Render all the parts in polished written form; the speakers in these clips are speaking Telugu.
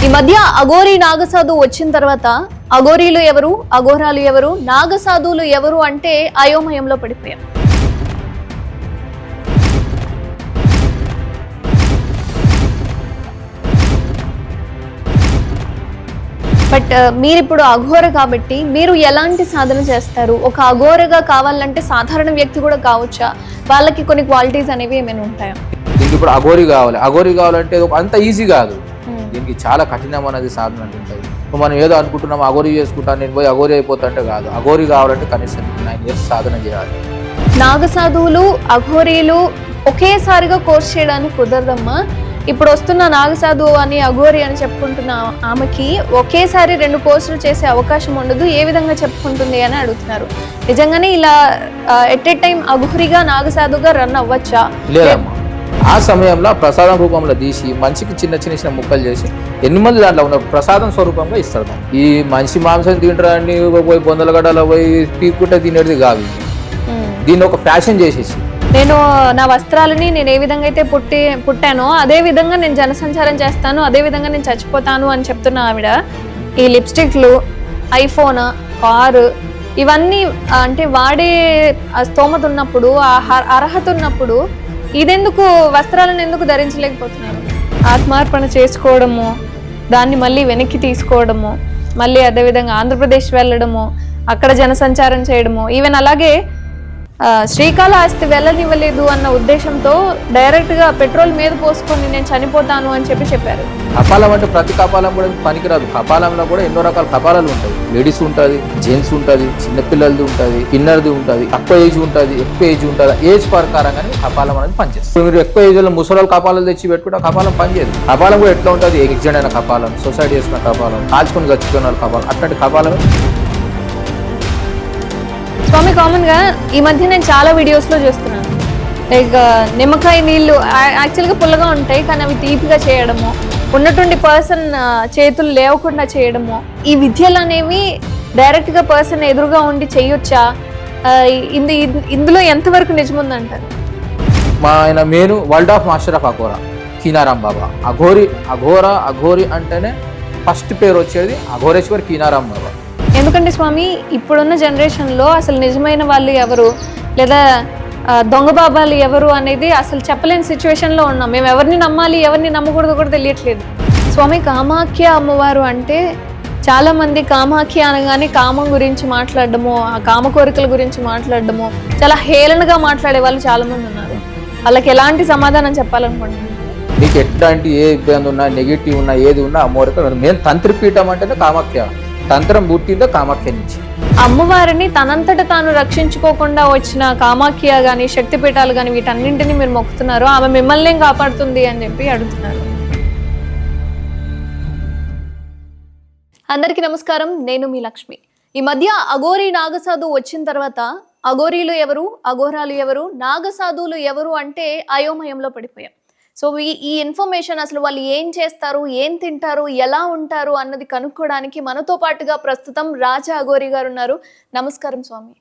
ఈ మధ్య అఘోరి నాగసాధు వచ్చిన తర్వాత అఘోరీలు ఎవరు, అఘోరాలు ఎవరు, నాగసాధువులు ఎవరు అంటే అయోమయంలో పడిపోయాం. బట్ మీరిప్పుడు అఘోర కాబట్టి మీరు ఎలాంటి సాధన చేస్తారు? ఒక అఘోరగా కావాలంటే సాధారణ వ్యక్తి కూడా కావచ్చా? వాళ్ళకి కొన్ని క్వాలిటీస్ అనేవి ఏమైనా ఉంటాయా? దీనికి ఇప్పుడు అఘోరి కావాలంటే అంత ఈజీ కాదు. దీనికి చాలా కఠినమైనది సాధన ఉంటుంది. మనం ఏదో అనుకుంటున్నాం అఘోరి చేసుకుంటాను, నేను పోయి అఘోరి అయిపోతా అంటే కాదు. అఘోరి కావాలంటే కనీసం 9 years సాధన చేయాలి. నాగసాధువులు అఘోరీలు ఒకేసారిగా కోర్స్ చేయడానికి కుదరదమ్మా. ఇప్పుడు వస్తున్న నాగసాధు అని అఘోరి అని చెప్పుకుంటున్న ఆమెకి ఒకేసారి 2 కోర్సులు చేసే అవకాశం ఉండదు. ఏ విధంగా చెప్పుకుంటుంది అని అడుగుతున్నారు. నిజంగానే ఇలా ఎట్ ఏ టైం అఘోరిగా నాగసాధుగా రన్ అవ్వచ్చా? లేదమ్మా. ఆ సమయంలో ప్రసాదం రూపంలో తీసి మనిషికి చిన్న చిన్న ముక్కలు చేసి 8 మంది దాంట్లో ఉన్న ప్రసాదం స్వరూపంగా ఇస్తారు. ఈ మనిషి మాంసం తింటారని పోయి బొందలగడ్డలో పోయి పీక్కుంటే తినేది కాదు. దీన్ని ఒక ఫ్యాషన్ చేసేసి నేను నా వస్త్రాలని నేను ఏ విధంగా అయితే పుట్టానో అదే విధంగా నేను జనసంచారం చేస్తాను, అదే విధంగా నేను చచ్చిపోతాను అని చెప్తున్న ఆవిడ ఈ లిప్స్టిక్లు, ఐఫోన్, కారు ఇవన్నీ అంటే వాడే స్తోమత ఉన్నప్పుడు, అర్హత ఉన్నప్పుడు ఇదెందుకు వస్త్రాలను ఎందుకు ధరించలేకపోతున్నారు? ఆత్మార్పణ చేసుకోవడము, దాన్ని మళ్ళీ వెనక్కి తీసుకోవడము, మళ్ళీ అదేవిధంగా ఆంధ్రప్రదేశ్ వెళ్ళడము, అక్కడ జనసంచారం చేయడము, ఈవెన్ అలాగే శ్రీకాళహస్తి వెళ్ళనివ్వలేదు అన్న ఉద్దేశంతో డైరెక్ట్గా పెట్రోల్ మీద పోసుకొని నేను చనిపోతాను అని చెప్పారు. కపాలం అంటే ప్రతి కపాలం కూడా పనికిరాదు. కపాలంలో కూడా ఎన్నో రకాల కపాలాలు ఉంటాయి. లేడీస్ ఉంటుంది, జెంట్స్ ఉంటుంది, చిన్నపిల్లలది ఉంటుంది, కిన్నర్ది ఉంటుంది, తక్కువ ఏజ్ ఉంటుంది, ఎక్కువ ఏజ్ ఉంటుంది. ఏజ్ ప్రకారంగానే కపాలం అనేది పనిచేస్తుంది. మీరు ఎక్కువ ఏజ్లో ముసలి కపాలాలు తెచ్చి పెట్టుకుంటే కపాలం పనిచేయదు. కపాలం కూడా ఎట్లా ఉంటుంది? ఎగ్జిడెంట్ అయిన కపాలం, సొసైటీ చేసిన కపాలం, కాల్చుకొని చచ్చిపోయిన కపాలం, అట్లాంటి కపాలం. స్వామి, కామన్ గా ఈ మధ్య నేను చాలా వీడియోస్ లో చూస్తున్నాను, లైక్ నిమ్మకాయ నీళ్లు యాక్చువల్గా పుల్లగా ఉంటాయి కానీ అవి తీపిగా చేయడము, ఉన్నటువంటి పర్సన్ చేతులు లేవకుండా చేయడము, ఈ విద్యలు అనేవి డైరెక్ట్ గా పర్సన్ ఎదురుగా ఉండి చేయొచ్చా? ఇందులో ఎంతవరకు నిజముందంటారు? మా ఆయన main world of master of Aghora Keenaram Baba. Aghori అంటేనే ఫస్ట్ పేరు వచ్చేది అఘోరేశ్వర్ కీనారాం బాబా. ఎందుకంటే స్వామి, ఇప్పుడున్న జనరేషన్లో అసలు నిజమైన వాళ్ళు ఎవరు లేదా దొంగ బాబాలు ఎవరు అనేది అసలు చెప్పలేని సిచ్యువేషన్లో ఉన్నాం. మేము ఎవరిని నమ్మాలి, ఎవరిని నమ్మకూడదు కూడా తెలియట్లేదు. స్వామి, కామాఖ్య అమ్మవారు అంటే చాలామంది కామాఖ్య అనగానే కామం గురించి మాట్లాడడము, ఆ కామ కోరికల గురించి మాట్లాడడము, చాలా హేళనగా మాట్లాడే వాళ్ళు చాలామంది ఉన్నారు. వాళ్ళకి ఎలాంటి సమాధానం చెప్పాలనుకుంటున్నాను? మీకు ఎట్లాంటి ఏ ఇబ్బంది ఉన్నా, నెగిటివ్ ఉన్నా, ఏది ఉన్నా అమ్మవారికి మేము తంత్రపీఠం అంటేనే కామాఖ్య. తంత్రం పుట్టిందో కామాఖ్య నుంచి. అమ్మవారిని తనంతట తాను రక్షించుకోకుండా వచ్చిన కామాఖ్య గాని, శక్తిపీఠాలు గాని వీటన్నింటినీ మీరు మొక్కుతున్నారు, ఆమె మిమ్మల్ని కాపాడుతుంది అని చెప్పి అడుగుతున్నారు. అందరికీ నమస్కారం, నేను మీ లక్ష్మి. ఈ మధ్య అఘోరి నాగసాధు వచ్చిన తర్వాత అఘోరీలు ఎవరు, అఘోరాలు ఎవరు, నాగసాధువులు ఎవరు అంటే అయోమయంలో పడిపోయాం. సో ఈ ఇన్ఫర్మేషన్, అసలు వాళ్ళు ఏం చేస్తారు, ఏం తింటారు, ఎలా ఉంటారు అన్నది కనుక్కోవడానికి మనతో పాటుగా ప్రస్తుతం రాజా అఘోరి గారు ఉన్నారు. నమస్కారం స్వామి.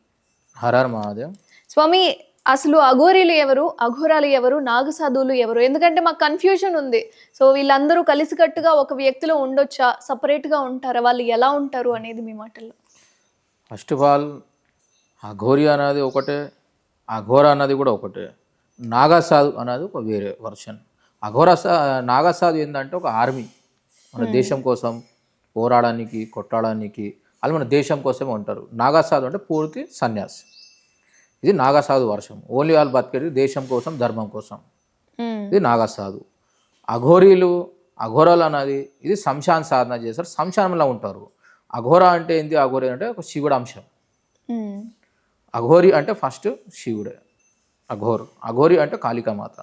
హరర్ మహాదేవ్. స్వామి, అసలు అఘోరీలు ఎవరు, అఘోరాలు ఎవరు, నాగసాధువులు ఎవరు? ఎందుకంటే మాకు కన్ఫ్యూజన్ ఉంది. సో వీళ్ళందరూ కలిసికట్టుగా ఒక వ్యక్తిలో ఉండొచ్చా, సపరేట్గా ఉంటారా, వాళ్ళు ఎలా ఉంటారు అనేది మీ మాటల్లో. ఫస్ట్ ఆఫ్ ఆల్ అఘోరి అనేది ఒకటే, అఘోర అన్నది కూడా ఒకటే. నాగసాధు అనేది ఒక వేరే వర్షన్. నాగసాధు ఏంటంటే ఒక ఆర్మీ, మన దేశం కోసం పోరాడడానికి, కొట్టడానికి, వాళ్ళు మన దేశం కోసమే ఉంటారు. నాగసాధు అంటే పూర్తి సన్యాసి. ఇది నాగసాధు వర్షం. ఓన్లీ వాళ్ళు బతికేది దేశం కోసం, ధర్మం కోసం. ఇది నాగసాధు. అఘోరాలు అనేది ఇది శ్మశాన సాధన చేస్తారు, శ్మశానంలో ఉంటారు. అఘోరా అంటే ఏంటి? అఘోరి అంటే ఒక శివుడు అంశం. అఘోరి అంటే ఫస్ట్ శివుడే. అఘోరి అంటే కాళికామాత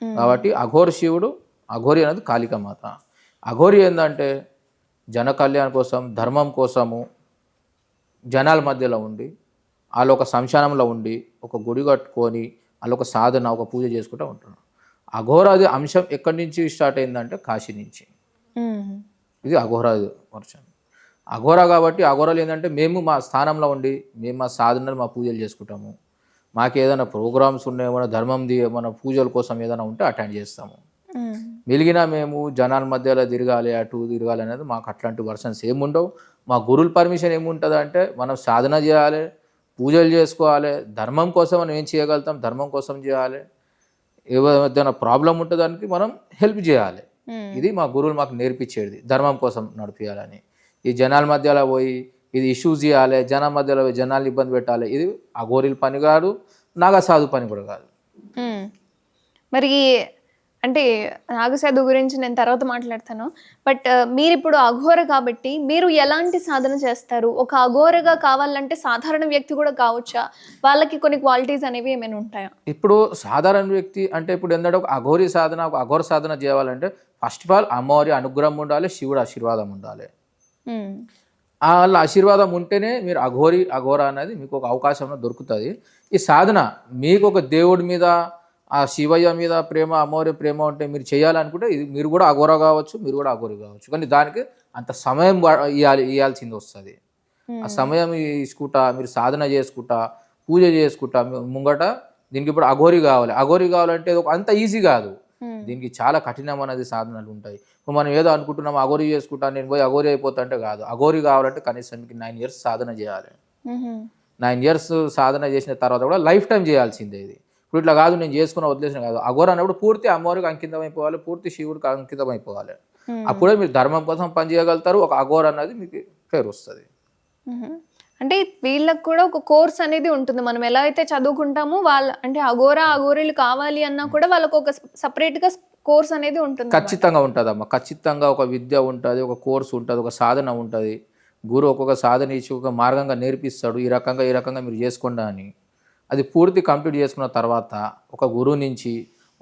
కాబట్టి అఘోర్ శివుడు, అఘోరి అనేది కాళికామాత. అఘోరి ఏంటంటే జన కళ్యాణం కోసం, ధర్మం కోసము జనాల మధ్యలో ఉండి, వాళ్ళు ఒక శ్మశానంలో ఉండి ఒక గుడి కట్టుకొని వాళ్ళు ఒక సాధన, ఒక పూజ చేసుకుంటూ ఉంటున్నారు. అఘోరాది అంశం ఎక్కడి నుంచి స్టార్ట్ అయిందంటే కాశీ నుంచి. ఇది అఘోరాది వర్షం. అఘోరా కాబట్టి అఘోరాలు ఏంటంటే మేము మా స్థానంలో ఉండి మేము మా సాధనలు, మా పూజలు చేసుకుంటాము. మాకు ఏదైనా ప్రోగ్రామ్స్ ఉన్నాయి, మన ధర్మంది మన పూజల కోసం ఏదైనా ఉంటే అటెండ్ చేస్తాము. మిలిగిన మేము జనాల మధ్యలో తిరగాలి, అటు తిరగాలి అనేది మాకు అట్లాంటి వర్షన్స్ ఏముండవు. మా గురువుల పర్మిషన్ ఏముంటుంది అంటే మనం సాధన చేయాలి, పూజలు చేసుకోవాలి, ధర్మం కోసం మనం ఏం చేయగలుగుతాం ధర్మం కోసం చేయాలి, ఏదైనా ప్రాబ్లం ఉంటే దానికి మనం హెల్ప్ చేయాలి. ఇది మా గురువులు మాకు నేర్పించేది, ధర్మం కోసం నడిపించాలని. ఈ జనాల మధ్యలో పోయి ఇది ఇష్యూస్ చేయాలి, జనాల మధ్యలో పోయి జనాలు ఇబ్బంది పెట్టాలి, ఇది అఘోరీల పని కాదు, నాగసాధు పని కూడా కాదు. మరి అంటే నాగసాధు గురించి నేను తర్వాత మాట్లాడతాను. బట్ మీరు ఇప్పుడు అఘోర కాబట్టి మీరు ఎలాంటి సాధన చేస్తారు? ఒక అఘోరగా కావాలంటే సాధారణ వ్యక్తి కూడా కావచ్చా? వాళ్ళకి కొన్ని క్వాలిటీస్ అనేవి ఏమైనా ఉంటాయా? ఇప్పుడు సాధారణ వ్యక్తి అంటే ఇప్పుడు ఏంటంటే ఒక అఘోరీ సాధన, ఒక అఘోర సాధన చేయాలంటే ఫస్ట్ ఆఫ్ ఆల్ అమ్మవారి అనుగ్రహం ఉండాలి, శివుడు ఆశీర్వాదం ఉండాలి. వాళ్ళ ఆశీర్వాదం ఉంటేనే మీరు అఘోర అనేది మీకు ఒక అవకాశం దొరుకుతుంది. ఈ సాధన మీకు ఒక దేవుడి మీద, ఆ శివయ్య మీద ప్రేమ, అమ్మవారి ప్రేమ ఉంటే మీరు చేయాలనుకుంటే ఇది మీరు కూడా అఘోర కావచ్చు, మీరు కూడా అఘోరి కావచ్చు. కానీ దానికి అంత సమయం ఇవ్వాల్సింది వస్తుంది. ఆ సమయం తీసుకుంటా మీరు సాధన చేసుకుంటా, పూజ చేసుకుంటా ముంగట దీనికి ఇప్పుడు అఘోరి కావాలంటే అంత ఈజీ కాదు. దీనికి చాలా కఠినమైనది సాధనలు ఉంటాయి. ఇప్పుడు మనం ఏదో అనుకుంటున్నాం అఘోరి చేసుకుంటా, నేను పోయి అఘోరి అయిపోతా అంటే కాదు. అఘోరి కావాలంటే కనీసం మీకు 9 years సాధన చేయాలి. 9 years సాధన చేసిన తర్వాత కూడా లైఫ్ టైం చేయాల్సిందే ఇది. ఇప్పుడు ఇట్లా కాదు నేను చేసుకున్న వదిలేసిన కాదు. అఘోర అన్నప్పుడు పూర్తి అమ్మవారికి అంకితం అయిపోవాలి, పూర్తి శివుడికి అంకితం అయిపోవాలి. అప్పుడే మీరు ధర్మం కోసం పనిచేయగలుగుతారు. ఒక అఘోర అనేది మీకు పేరు వస్తుంది. అంటే వీళ్ళకి కూడా ఒక కోర్స్ అనేది ఉంటుంది. మనం ఎలా అయితే చదువుకుంటామో అంటే అఘోరీలు కావాలి అన్నా కూడా వాళ్ళకు ఒక సపరేట్గా కోర్స్ అనేది ఉంటుంది. ఖచ్చితంగా ఉంటుందమ్మా, ఖచ్చితంగా ఒక విద్య ఉంటుంది, ఒక కోర్స్ ఉంటుంది, ఒక సాధన ఉంటుంది. గురువు ఒక్కొక్క సాధన ఇచ్చి ఒక మార్గంగా నేర్పిస్తాడు, ఈ రకంగా మీరు చేసుకోండి అని. అది పూర్తి కంప్లీట్ చేసుకున్న తర్వాత ఒక గురువు నుంచి,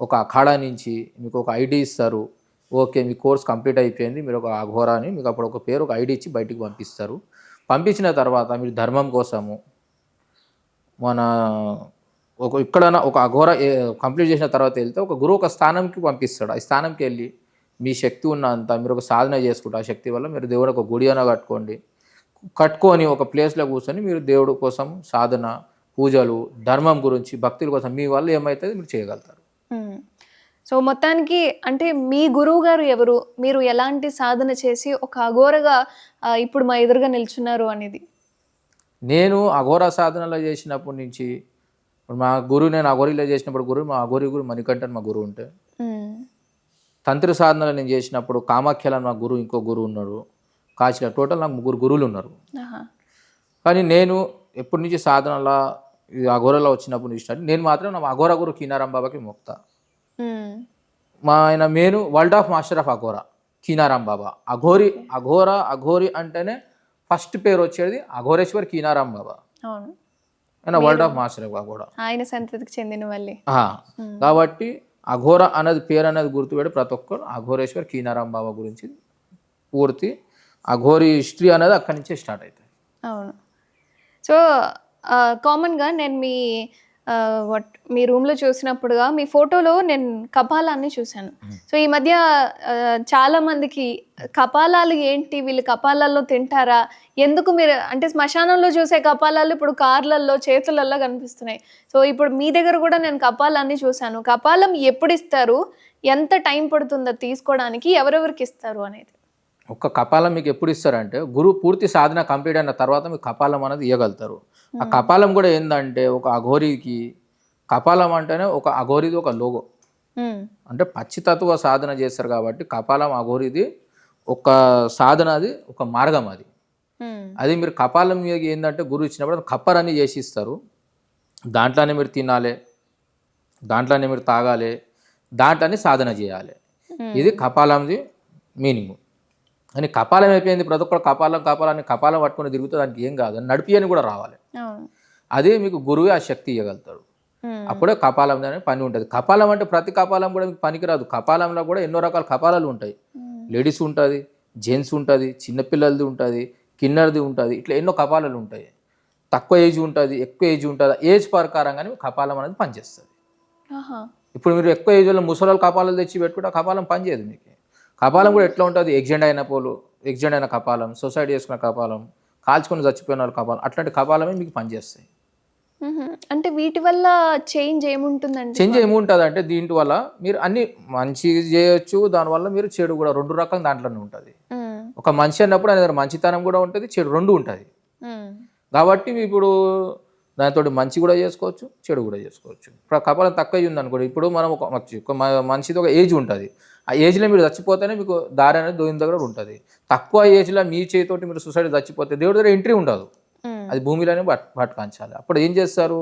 ఒక అఖాడా నుంచి మీకు ఒక ఐడి ఇస్తారు. ఓకే మీ కోర్స్ కంప్లీట్ అయిపోయింది, మీరు ఒక అఘోరా అని మీకు అప్పుడు ఒక పేరు, ఒక ఐడి ఇచ్చి బయటికి పంపిస్తారు. పంపించిన తర్వాత మీరు ధర్మం కోసము ఎక్కడైనా ఒక అఘోర కంప్లీట్ చేసిన తర్వాత వెళ్తే ఒక గురువు ఒక స్థానంకి పంపిస్తాడు. ఆ స్థానంకి వెళ్ళి మీ శక్తి ఉన్నంత మీరు ఒక సాధన చేసుకుంటారు. ఆ శక్తి వల్ల మీరు దేవుడు ఒక గుడి అయినా కట్టుకొని ఒక ప్లేస్లో కూర్చొని మీరు దేవుడి కోసం సాధన, పూజలు, ధర్మం గురించి, భక్తుల కోసం మీ వల్ల ఏమవుతుంది మీరు చేయగలుగుతారు. సో మొత్తానికి అంటే మీ గురువు గారు ఎవరు, మీరు ఎలాంటి సాధన చేసి ఒక అఘోరగా ఇప్పుడు మా ఎదురుగా నిల్చున్నారు అనేది? నేను అఘోర సాధనలో చేసినప్పటి నుంచి మా గురువు, నేను అఘోరీలో చేసినప్పుడు మా అఘోరి గురు మణికంఠన్ మా గురువు ఉంటే, తంత్ర సాధనలో నేను చేసినప్పుడు కామాఖ్యలో మా గురువు, ఇంకో గురువు ఉన్నాడు, కాశీలో. టోటల్ నాకు 3 గురువులు ఉన్నారు. కానీ నేను ఎప్పటి నుంచి సాధనలో అఘోరలో వచ్చినప్పుడు నుంచి నేను మాత్రం నా అఘోర గురు కీనారాం బాబాకి మొక్తా. మా ఆయన main world of master of Aghora Keenaram Baba. Aghori అంటేనే ఫస్ట్ పేరు వచ్చేది అఘోరేశ్వర్ కీనారాం బాబా. ఆయన world of master of Aghora, ఆయన సంతతికి చెందిన వాళ్ళే. కాబట్టి అఘోర అనేది పేరు అనేది గుర్తుపెట్టి ప్రతి ఒక్కరు అఘోరేశ్వర్ కీనారాం బాబా గురించి పూర్తి అఘోరి హిస్టరీ అనేది అక్కడి నుంచే స్టార్ట్ అవుతుంది. అవును. సో కామన్గా నేను మీ రూమ్లో చూసినప్పుడుగా మీ ఫోటోలో నేను కపాలాన్ని చూశాను. సో ఈ మధ్య చాలా మందికి కపాలాలు ఏంటి, వీళ్ళు కపాలాల్లో తింటారా, ఎందుకు మీరు అంటే శ్మశానంలో చూసే కపాలాలు ఇప్పుడు కార్లల్లో చేతులల్లో కనిపిస్తున్నాయి. సో ఇప్పుడు మీ దగ్గర కూడా నేను కపాలాన్ని చూశాను. కపాలం ఎప్పుడు ఇస్తారు, ఎంత టైం పడుతుందో తీసుకోవడానికి, ఎవరెవరికి ఇస్తారు అనేది? ఒక కపాలం మీకు ఎప్పుడు ఇస్తారంటే గురువు పూర్తి సాధన కంప్లీట్ అయిన తర్వాత మీకు కపాలం అనేది ఇవ్వగలుగుతారు. ఆ కపాలం కూడా ఏంటంటే ఒక అఘోరికి కపాలం అంటేనే ఒక అఘోరిది ఒక లోగో. అంటే పచ్చితత్వ సాధన చేస్తారు కాబట్టి కపాలం అఘోరిది ఒక సాధన, అది ఒక మార్గం. అది మీరు కపాలం మీద ఏంటంటే గురువు ఇచ్చినప్పుడు కప్పర్ అని చేసి ఇస్తారు. దాంట్లోనే మీరు తినాలి, దాంట్లోనే మీరు తాగాలి, దాంట్లోనే సాధన చేయాలి. ఇది కపాలంది మీనింగ్. అని కపాలం అయిపోయింది, ప్రతి ఒక్కరు కపాలం పట్టుకొని తిరుగుతూ దానికి ఏం కాదు, నడిపి అని కూడా రావాలి. అదే మీకు గురువే ఆ శక్తి ఇవ్వగలుగుతాడు. అప్పుడే కపాలం అనే పని ఉంటుంది. కపాలం అంటే ప్రతి కపాలం కూడా మీకు పనికిరాదు. కపాలంలో కూడా ఎన్నో రకాల కపాలాలు ఉంటాయి. లేడీస్ ఉంటుంది, జెంట్స్ ఉంటుంది, చిన్నపిల్లలది ఉంటుంది, కిన్నర్ది ఉంటుంది, ఇట్లా ఎన్నో కపాలాలు ఉంటాయి. తక్కువ ఏజ్ ఉంటుంది, ఎక్కువ ఏజ్ ఉంటుంది. ఏజ్ ప్రకారంగానే కపాలం అనేది పనిచేస్తుంది. ఇప్పుడు మీరు ఎక్కువ ఏజ్లో ముసలి కపాలాలు తెచ్చి పెట్టుకుంటే కపాలం పనిచేయదు. మీకు కపాలం కూడా ఎట్లా ఉంటుంది, ఎగ్జెండ్ అయిన కపాలం, సొసైటీ చేసుకున్న కపాలం, కాల్చుకొని చచ్చిపోయిన వాళ్ళ కపాలం, అట్లాంటి కపాలమే మీకు పనిచేస్తాయి. అంటే వీటి వల్ల చేంజ్ ఏముంటుందండి? చేంజ్ ఏముంటుంది అంటే దీంట్ వల్ల మీరు అన్ని మంచి చేయొచ్చు, దానివల్ల మీరు చెడు కూడా 2 రకాల దాంట్లోనే ఉంటుంది. ఒక మనిషి అన్నప్పుడు ఆయన దగ్గర మంచితనం కూడా ఉంటుంది, చెడు 2 ఉంటుంది. కాబట్టి ఇప్పుడు దానితో మంచి కూడా చేసుకోవచ్చు, చెడు కూడా చేసుకోవచ్చు. ఇప్పుడు కపాలం తక్కువ ఉంది అనుకోండి, ఇప్పుడు మనం ఒక మనిషిది ఒక ఏజ్ ఉంటుంది, ఆ ఏజ్లో మీరు చచ్చిపోతేనే మీకు దారి అనేది దేవుని దగ్గర ఉంటుంది. తక్కువ ఏజ్లో మీ చేతితోటి మీరు సొసైటీ చచ్చిపోతే దేవుడి దగ్గర ఎంట్రీ ఉండదు, అది భూమిలోనే పట్టుకాంచాలి. అప్పుడు ఏం చేస్తారు,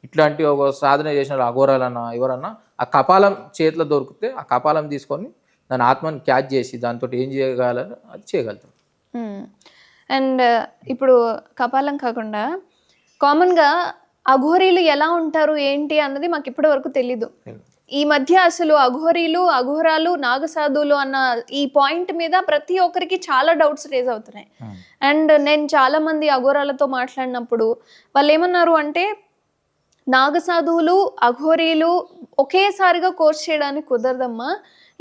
ఇట్లాంటి ఒక సాధన చేసిన అఘోరాలన్నా ఎవరన్నా ఆ కపాలం చేతిలో దొరికితే ఆ కపాలం తీసుకొని దాని ఆత్మని క్యాచ్ చేసి దాంతో ఏం చేయగలరు అది చేయగలుగుతారు. అండ్ ఇప్పుడు కపాలం కాకుండా కామన్గా అఘోరీలు ఎలా ఉంటారు ఏంటి అన్నది మాకు ఇప్పటి వరకు తెలీదు. ఈ మధ్య అసలు అఘోరీలు, అఘోరాలు, నాగసాధువులు అన్న ఈ పాయింట్ మీద ప్రతి ఒక్కరికి చాలా డౌట్స్ రేజ్ అవుతున్నాయి. అండ్ నేను చాలా మంది అఘోరాలతో మాట్లాడినప్పుడు వాళ్ళు ఏమన్నారు అంటే నాగసాధువులు, అఘోరీలు ఒకేసారిగా కోర్స్ చేయడానికి కుదరదమ్మా.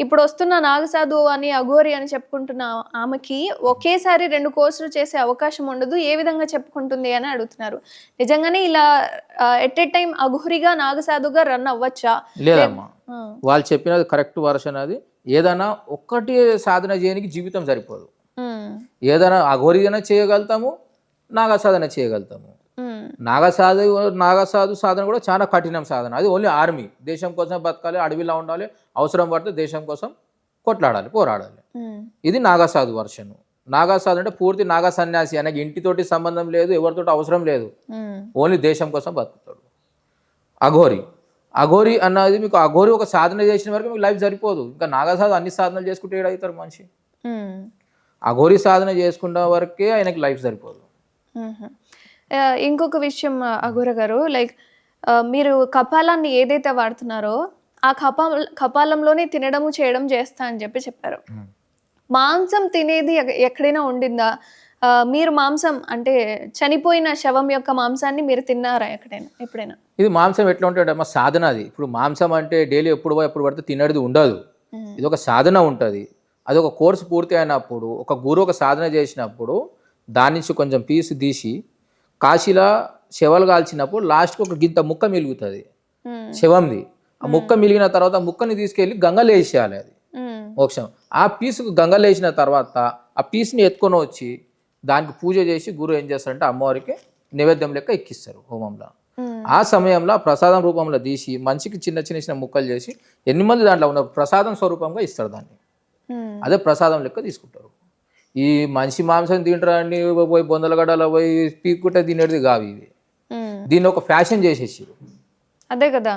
ఇప్పుడు వస్తున్న నాగసాధువు అని అఘోరి అని చెప్పుకుంటున్న ఆమెకి ఒకేసారి 2 కోర్సులు చేసే అవకాశం ఉండదు, ఏ విధంగా చెప్పుకుంటుంది అని అడుగుతున్నారు. నిజంగానే ఇలా ఎట్ ఏ టైం అఘోరిగా నాగసాధుగా రన్ అవ్వచ్చా? లేదమ్మా, వాళ్ళు చెప్పినది కరెక్ట్ వర్షన్. అది ఏదైనా ఒక్కటి సాధన చేయడానికి జీవితం సరిపోదు. ఏదైనా అఘోరిగా చేయగలుగుతాము, నాగసాధన చేయగలుగుతాము. నాగసాధు సాధన కూడా చాలా కఠినం సాధన. అది ఓన్లీ ఆర్మీ, దేశం కోసం బతకాలి, అడవిలో ఉండాలి, అవసరం పడితే దేశం కోసం కొట్లాడాలి, పోరాడాలి. ఇది నాగసాధు వర్షన్. నాగసాధు అంటే పూర్తి నాగ సన్యాసి, ఆయనకి ఇంటితోటి సంబంధం లేదు, ఎవరితోటి అవసరం లేదు, ఓన్లీ దేశం కోసం బతుకుతాడు. అఘోరి అన్నది మీకు అఘోరి ఒక సాధన చేసిన వరకు మీకు లైఫ్ సరిపోదు. ఇంకా నాగసాధు అన్ని సాధనలు చేసుకుంటే ఏడవుతారు మనిషి. అఘోరి సాధన చేసుకున్న వరకే ఆయనకి లైఫ్ సరిపోదు. ఇంకొక విషయం అఘోర గారు, లైక్ మీరు కపాలాన్ని ఏదైతే వాడుతున్నారో ఆ కపాలంలోనే తినడము చేయడం చేస్తా అని చెప్పారు. మాంసం తినేది ఎక్కడైనా ఉండిందా? మీరు మాంసం అంటే చనిపోయిన శవం యొక్క మాంసాన్ని మీరు తిన్నారా ఎప్పుడైనా? ఇది మాంసం ఎట్లా ఉంటుంది మా సాధన. అది ఇప్పుడు మాంసం అంటే డైలీ ఎప్పుడు పడితే తినది ఉండదు. ఇది ఒక సాధన ఉంటుంది. అది ఒక కోర్సు పూర్తి అయినప్పుడు ఒక గురువు ఒక సాధన చేసినప్పుడు దాని నుంచి కొంచెం పీసు తీసి కాశీలా శవాలు కాల్చినప్పుడు లాస్ట్కి ఒక గింత ముక్క మిలుగుతుంది శవంది. ఆ ముక్క మిలిగిన తర్వాత ముక్కని తీసుకెళ్ళి గంగలో వేసేయాలి. అది మోక్షం. ఆ పీసుకు గంగలో వేసిన తర్వాత ఆ పీస్ని ఎత్తుకొని వచ్చి దానికి పూజ చేసి గురువు ఏం చేస్తారంటే అమ్మవారికి నైవేద్యం లెక్క ఎక్కిస్తారు హోమంలో. ఆ సమయంలో ప్రసాదం రూపంలో తీసి మనిషికి చిన్న చిన్న చిన్న ముక్కలు చేసి 8 మంది దాంట్లో ఉన్న ప్రసాదం స్వరూపంగా ఇస్తారు. దాన్ని అదే ప్రసాదం లెక్క తీసుకుంటారు. ఈ మనిషి మాంసం తింటారని పోయి బొందలగడ్డలో పోయి పీక్కుంటే తినేది కావు ఇవి. దీన్ని ఒక ఫ్యాషన్ చేసేసారు. అదే కదా.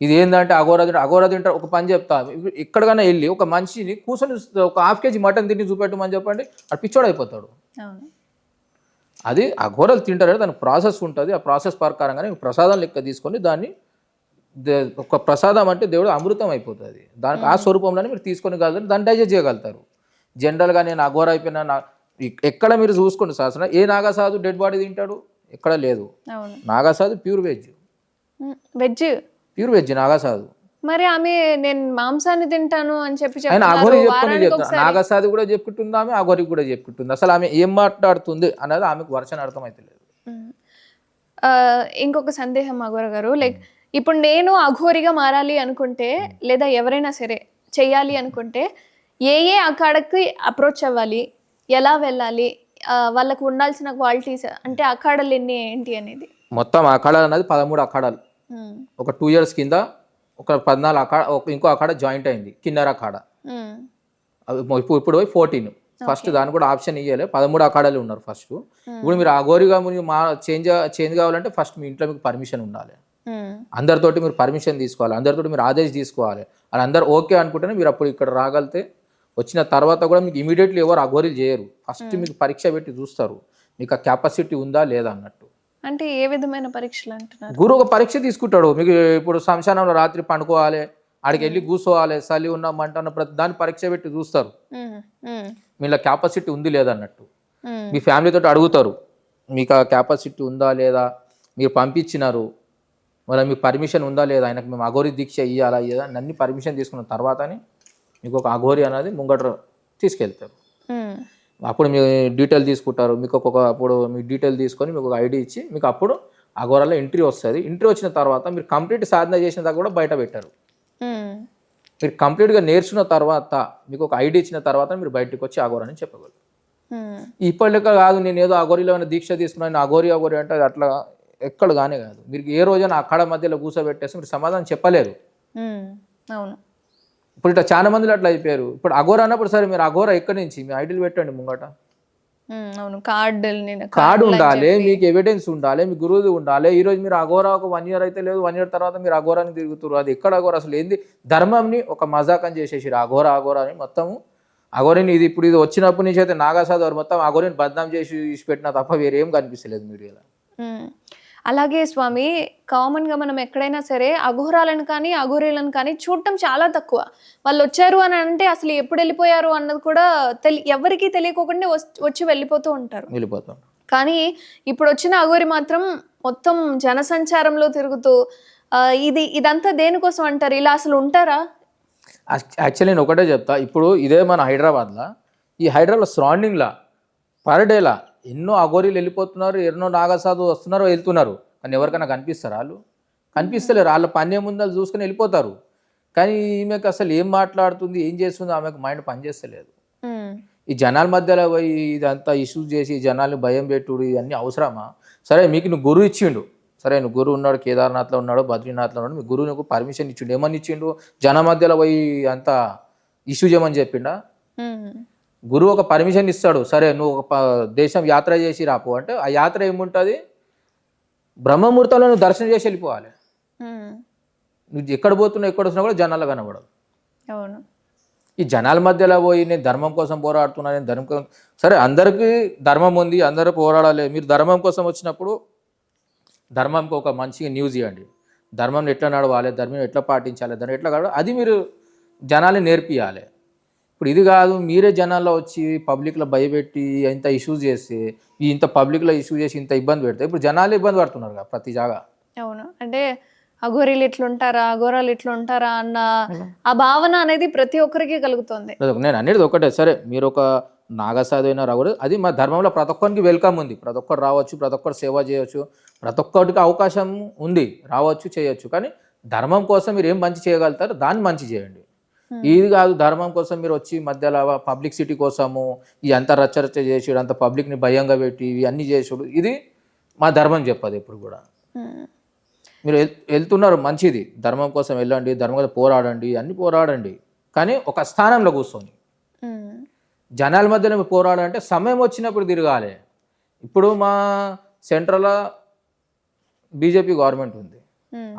ఇది ఏంటంటే అఘోరా తింటారు. ఒక పని చెప్తా, ఎక్కడికైనా వెళ్ళి ఒక మనిషిని కూర్చొని ఒక 1/2 kg మటన్ తిని చూపెట్టమని చెప్పండి, అది పిచ్చోడు అయిపోతాడు. అది అఘోరాలు తింటారు, దానికి ప్రాసెస్ ఉంటుంది. ఆ ప్రాసెస్ ప్రకారంగానే ప్రసాదం లెక్క తీసుకొని దాన్ని ఒక ప్రసాదం అంటే దేవుడు అమృతం అయిపోతుంది. దానికి ఆ స్వరూపంలోనే మీరు తీసుకొని కలుగుతారు, దాన్ని డైజెస్ట్ చేయగలుగుతారు. జనరల్గా నేను అఘోర అయిపోయినా ఎక్కడ మీరు చూసుకోండి శాసన ఏ నాగసాధు డెడ్ బాడీ తింటాడు? ఎక్కడ లేదు. Naga sadhu pure veg Naga sadhu. మరి ఆమె నేను మాంసాన్ని తింటాను అని చెప్పి అఘోరి చెప్తున్నా, నాగసాధు కూడా చెప్పుకుంటుంది, ఆమె అఘోరికి కూడా చెప్పుకుంటుంది. అసలు ఆమె ఏం మాట్లాడుతుంది అనేది ఆమెకు వర్షం అర్థమైతే లేదు. ఇంకొక సందేహం అఘోర గారు, లైక్ ఇప్పుడు నేను అఘోరిగా మారాలి అనుకుంటే లేదా ఎవరైనా సరే చెయ్యాలి అనుకుంటే ఏ అఖాడకి అప్రోచ్ అవ్వాలి, ఎలా వెళ్ళాలి, వాళ్ళకు ఉండాల్సిన క్వాలిటీస్ అంటే అఖాడలు ఎన్ని ఏంటి అనేది? మొత్తం అఖాడాలు అనేది 13 అఖాడాలు. ఒక 2 years కింద ఒక 14 అఖాడ, ఇంకో అఖాడ జాయింట్ అయింది కిన్నెర అఖాడ. ఇప్పుడు 14. ఫస్ట్ దాన్ని కూడా ఆప్షన్ ఇవ్వాలి. 13 అఖాడాలు ఉన్నారు ఫస్ట్. ఇప్పుడు మీరు అఘోరిగా చేంజ్ కావాలంటే ఫస్ట్ మీ ఇంట్లో మీకు పర్మిషన్ ఉండాలి. అందరితోటి మీరు పర్మిషన్ తీసుకోవాలి, అందరితోటి మీరు ఆదేశం తీసుకోవాలి. అది అందరు ఓకే అనుకుంటేనే మీరు అప్పుడు ఇక్కడ రాగలితే. వచ్చిన తర్వాత కూడా మీకు ఇమీడియట్లీ ఎవరు అఘోరీలు చేయరు. ఫస్ట్ మీకు పరీక్ష పెట్టి చూస్తారు మీకు ఆ కెపాసిటీ ఉందా లేదా అన్నట్టు. అంటే ఏ విధమైన పరీక్షలు అంటున్నారు? గురువు ఒక పరీక్ష తీసుకుంటాడు. మీకు ఇప్పుడు శ్మశానంలో రాత్రి పండుకోవాలి, ఆడికి వెళ్ళి కూర్చోవాలి, చలి ఉన్న మంట ఉన్న ప్రతి దాన్ని పరీక్ష పెట్టి చూస్తారు మీలో కెపాసిటీ ఉంది లేదా అన్నట్టు. మీ ఫ్యామిలీతో అడుగుతారు మీకు ఆ కెపాసిటీ ఉందా లేదా, మీరు పంపించినారు మళ్ళీ మీకు పర్మిషన్ ఉందా లేదా, ఆయనకు మేము అఘోరి దీక్ష ఇవ్వాలా ఇవ్వదా అన్ని పర్మిషన్ తీసుకున్న తర్వాతనే మీకు ఒక అఘోరి అనేది ముంగట తీసుకెళ్తారు. అప్పుడు మీ డీటెయిల్ తీసుకుంటారు. మీకు అప్పుడు మీ డీటెయిల్ తీసుకొని మీకు ఒక ఐడి ఇచ్చి మీకు అప్పుడు అఘోరాలో ఎంట్రీ వస్తుంది. ఎంట్రీ వచ్చిన తర్వాత మీరు కంప్లీట్ సాధన చేసిన దాకా కూడా బయట పెట్టారు. మీరు కంప్లీట్గా నేర్చుకున్న తర్వాత మీకు ఒక ఐడి ఇచ్చిన తర్వాత మీరు బయటకు వచ్చి అఘోరా అని చెప్పగలరు. ఇప్పటిక కాదు నేను ఏదో అఘోరిలో ఏమైనా దీక్ష తీసుకున్నాను అఘోరి అంటే అది అట్లా ఎక్కడ కానే కాదు. మీరు ఏ రోజైనా అక్కడ మధ్యలో కూర్చోబెట్టేసి మీరు సమాధానం చెప్పలేరు. అవును, ఇప్పుడు ఇట్లా చాలా మందిలో అట్లా అయిపోయారు. ఇప్పుడు అఘోరా అన్నప్పుడు సరే మీరు అఘోరా ఎక్కడి నుంచి మీ ఐడీలు పెట్టండి ముంగట. అవును, కార్డు ఉండాలి, మీకు ఎవిడెన్స్ ఉండాలి, మీ గురువు ఉండాలి. ఈ రోజు మీరు అఘోరా ఒక 1 year అయితే లేదు, 1 year తర్వాత మీరు అఘోరాని తిరుగుతారు. అది ఎక్కడ అఘోరా అసలు ఏంది? ధర్మంని ఒక మజాకం చేసేసారు అఘోరా అని మొత్తము. అఘోరిని ఇది ఇప్పుడు ఇది వచ్చినప్పటి నుంచి అయితే నాగాసాధు వారు మొత్తం అఘోరిని బద్నాం చేసి పెట్టినా తప్ప వేరేం కనిపిస్తలేదు మీడియాలో. అలాగే స్వామి, కామన్గా మనం ఎక్కడైనా సరే అఘోరాలను కానీ అఘోరీలను కానీ చూడటం చాలా తక్కువ. వాళ్ళు వచ్చారు అని అంటే అసలు ఎప్పుడు వెళ్ళిపోయారు అన్నది కూడా ఎవరికీ తెలియకోకుండా వచ్చి వెళ్ళిపోతూ ఉంటారు. కానీ ఇప్పుడు వచ్చిన అఘోరి మాత్రం మొత్తం జనసంచారంలో తిరుగుతూ ఇదంతా దేనికోసం అంటారు? ఇలా అసలు ఉంటారా? యాక్చువల్లీ నేను ఒకటే చెప్తా. ఇప్పుడు ఇదే మన హైదరాబాద్లో, ఈ హైదరాబాద్ సరౌండింగ్లో పర్ డేలా ఎన్నో అఘోరీలు వెళ్ళిపోతున్నారు, ఎన్నో నాగసాధు వస్తున్నారు వెళ్తున్నారు. కానీ ఎవరికైనా కనిపిస్తారా? వాళ్ళు కనిపిస్తలేరు. వాళ్ళ పని ముందర చూసుకుని వెళ్ళిపోతారు. కానీ ఈమెకు అసలు ఏం మాట్లాడుతుంది, ఏం చేస్తుంది, ఆమెకు మైండ్ పనిచేస్తలేదు. ఈ జనాల మధ్యలో పోయి ఇదంతా ఇష్యూస్ చేసి జనాల్ని భయం పెట్టుడు ఇవన్నీ అవసరమా? సరే మీకు నువ్వు గురువు ఇచ్చిండు, సరే నువ్వు గురువు ఉన్నాడు, కేదార్నాథ్లో ఉన్నాడు, బద్రీనాథ్లో ఉన్నాడు, మీ గురువు నీకు పర్మిషన్ ఇచ్చిండు. ఏమని ఇచ్చిండు? జనం మధ్యలో పోయి అంతా ఇష్యూ చేయమని చెప్పిండా? గురువు ఒక పర్మిషన్ ఇస్తాడు, సరే నువ్వు ఒక దేశం యాత్ర చేసి రాపు అంటే ఆ యాత్ర ఏముంటుంది? బ్రహ్మముహూర్తంలో నువ్వు దర్శనం చేసి వెళ్ళిపోవాలి. నువ్వు ఎక్కడ పోతున్నావు ఎక్కడ వస్తున్నా కూడా జనాలు కనబడదు. అవును, ఈ జనాల మధ్యలో పోయి నేను ధర్మం కోసం పోరాడుతున్నా, నేను ధర్మం కోసం, సరే అందరికీ ధర్మం ఉంది, అందరూ పోరాడాలి. మీరు ధర్మం కోసం వచ్చినప్పుడు ధర్మంకి ఒక మంచిగా న్యూస్ ఇవ్వండి. ధర్మం ఎట్లా నడవాలి, ధర్మం ఎట్లా పాటించాలి, దాన్ని ఎట్లా కాదు అది మీరు జనాల్ని నేర్పియాలి. ఇప్పుడు ఇది కాదు, మీరే జనాల్లో వచ్చి పబ్లిక్లో భయపెట్టి ఇంత ఇష్యూస్ చేసి ఇంత పబ్లిక్లో ఇష్యూ చేసి ఇంత ఇబ్బంది పెడితే ఇప్పుడు జనాలు ఇబ్బంది పడుతున్నారు కదా ప్రతి జాగా. అవును, అంటే అఘోరీలు ఇట్లుంటారా, అఘోరాలు ఇట్లుంటారా అన్న ఆ భావన అనేది ప్రతి ఒక్కరికి కలుగుతుంది. నేను అనేది ఒకటే, సరే మీరు ఒక నాగసాధు అయినా రాకూడదు, అది మా ధర్మంలో ప్రతి ఒక్కరికి వెల్కమ్ ఉంది. ప్రతి ఒక్కరు రావచ్చు, ప్రతి ఒక్కరు సేవ చేయవచ్చు, ప్రతి ఒక్కరికి అవకాశం ఉంది, రావచ్చు చేయొచ్చు. కానీ ధర్మం కోసం మీరు ఏం మంచి చేయగలుగుతారో దాన్ని మంచి చేయండి. ఇది కాదు ధర్మం కోసం మీరు వచ్చి మధ్యలో పబ్లిసిటీ కోసము ఈ అంత రచ్చరచ్చ చేసాడు, అంత పబ్లిక్ని భయంగా పెట్టి ఇవన్నీ చేసుడు, ఇది మా ధర్మం చెప్పదు ఎప్పుడు కూడా. మీరు వెళ్తున్నారు మంచిది, ధర్మం కోసం వెళ్ళండి, ధర్మం కోసం పోరాడండి, అన్ని పోరాడండి. కానీ ఒక స్థానంలో కూర్చొని జనాల మధ్యలో మీరు పోరాడంటే సమయం వచ్చినప్పుడు తిరగాలి. ఇప్పుడు మా సెంట్రల్ బీజేపీ గవర్నమెంట్ ఉంది,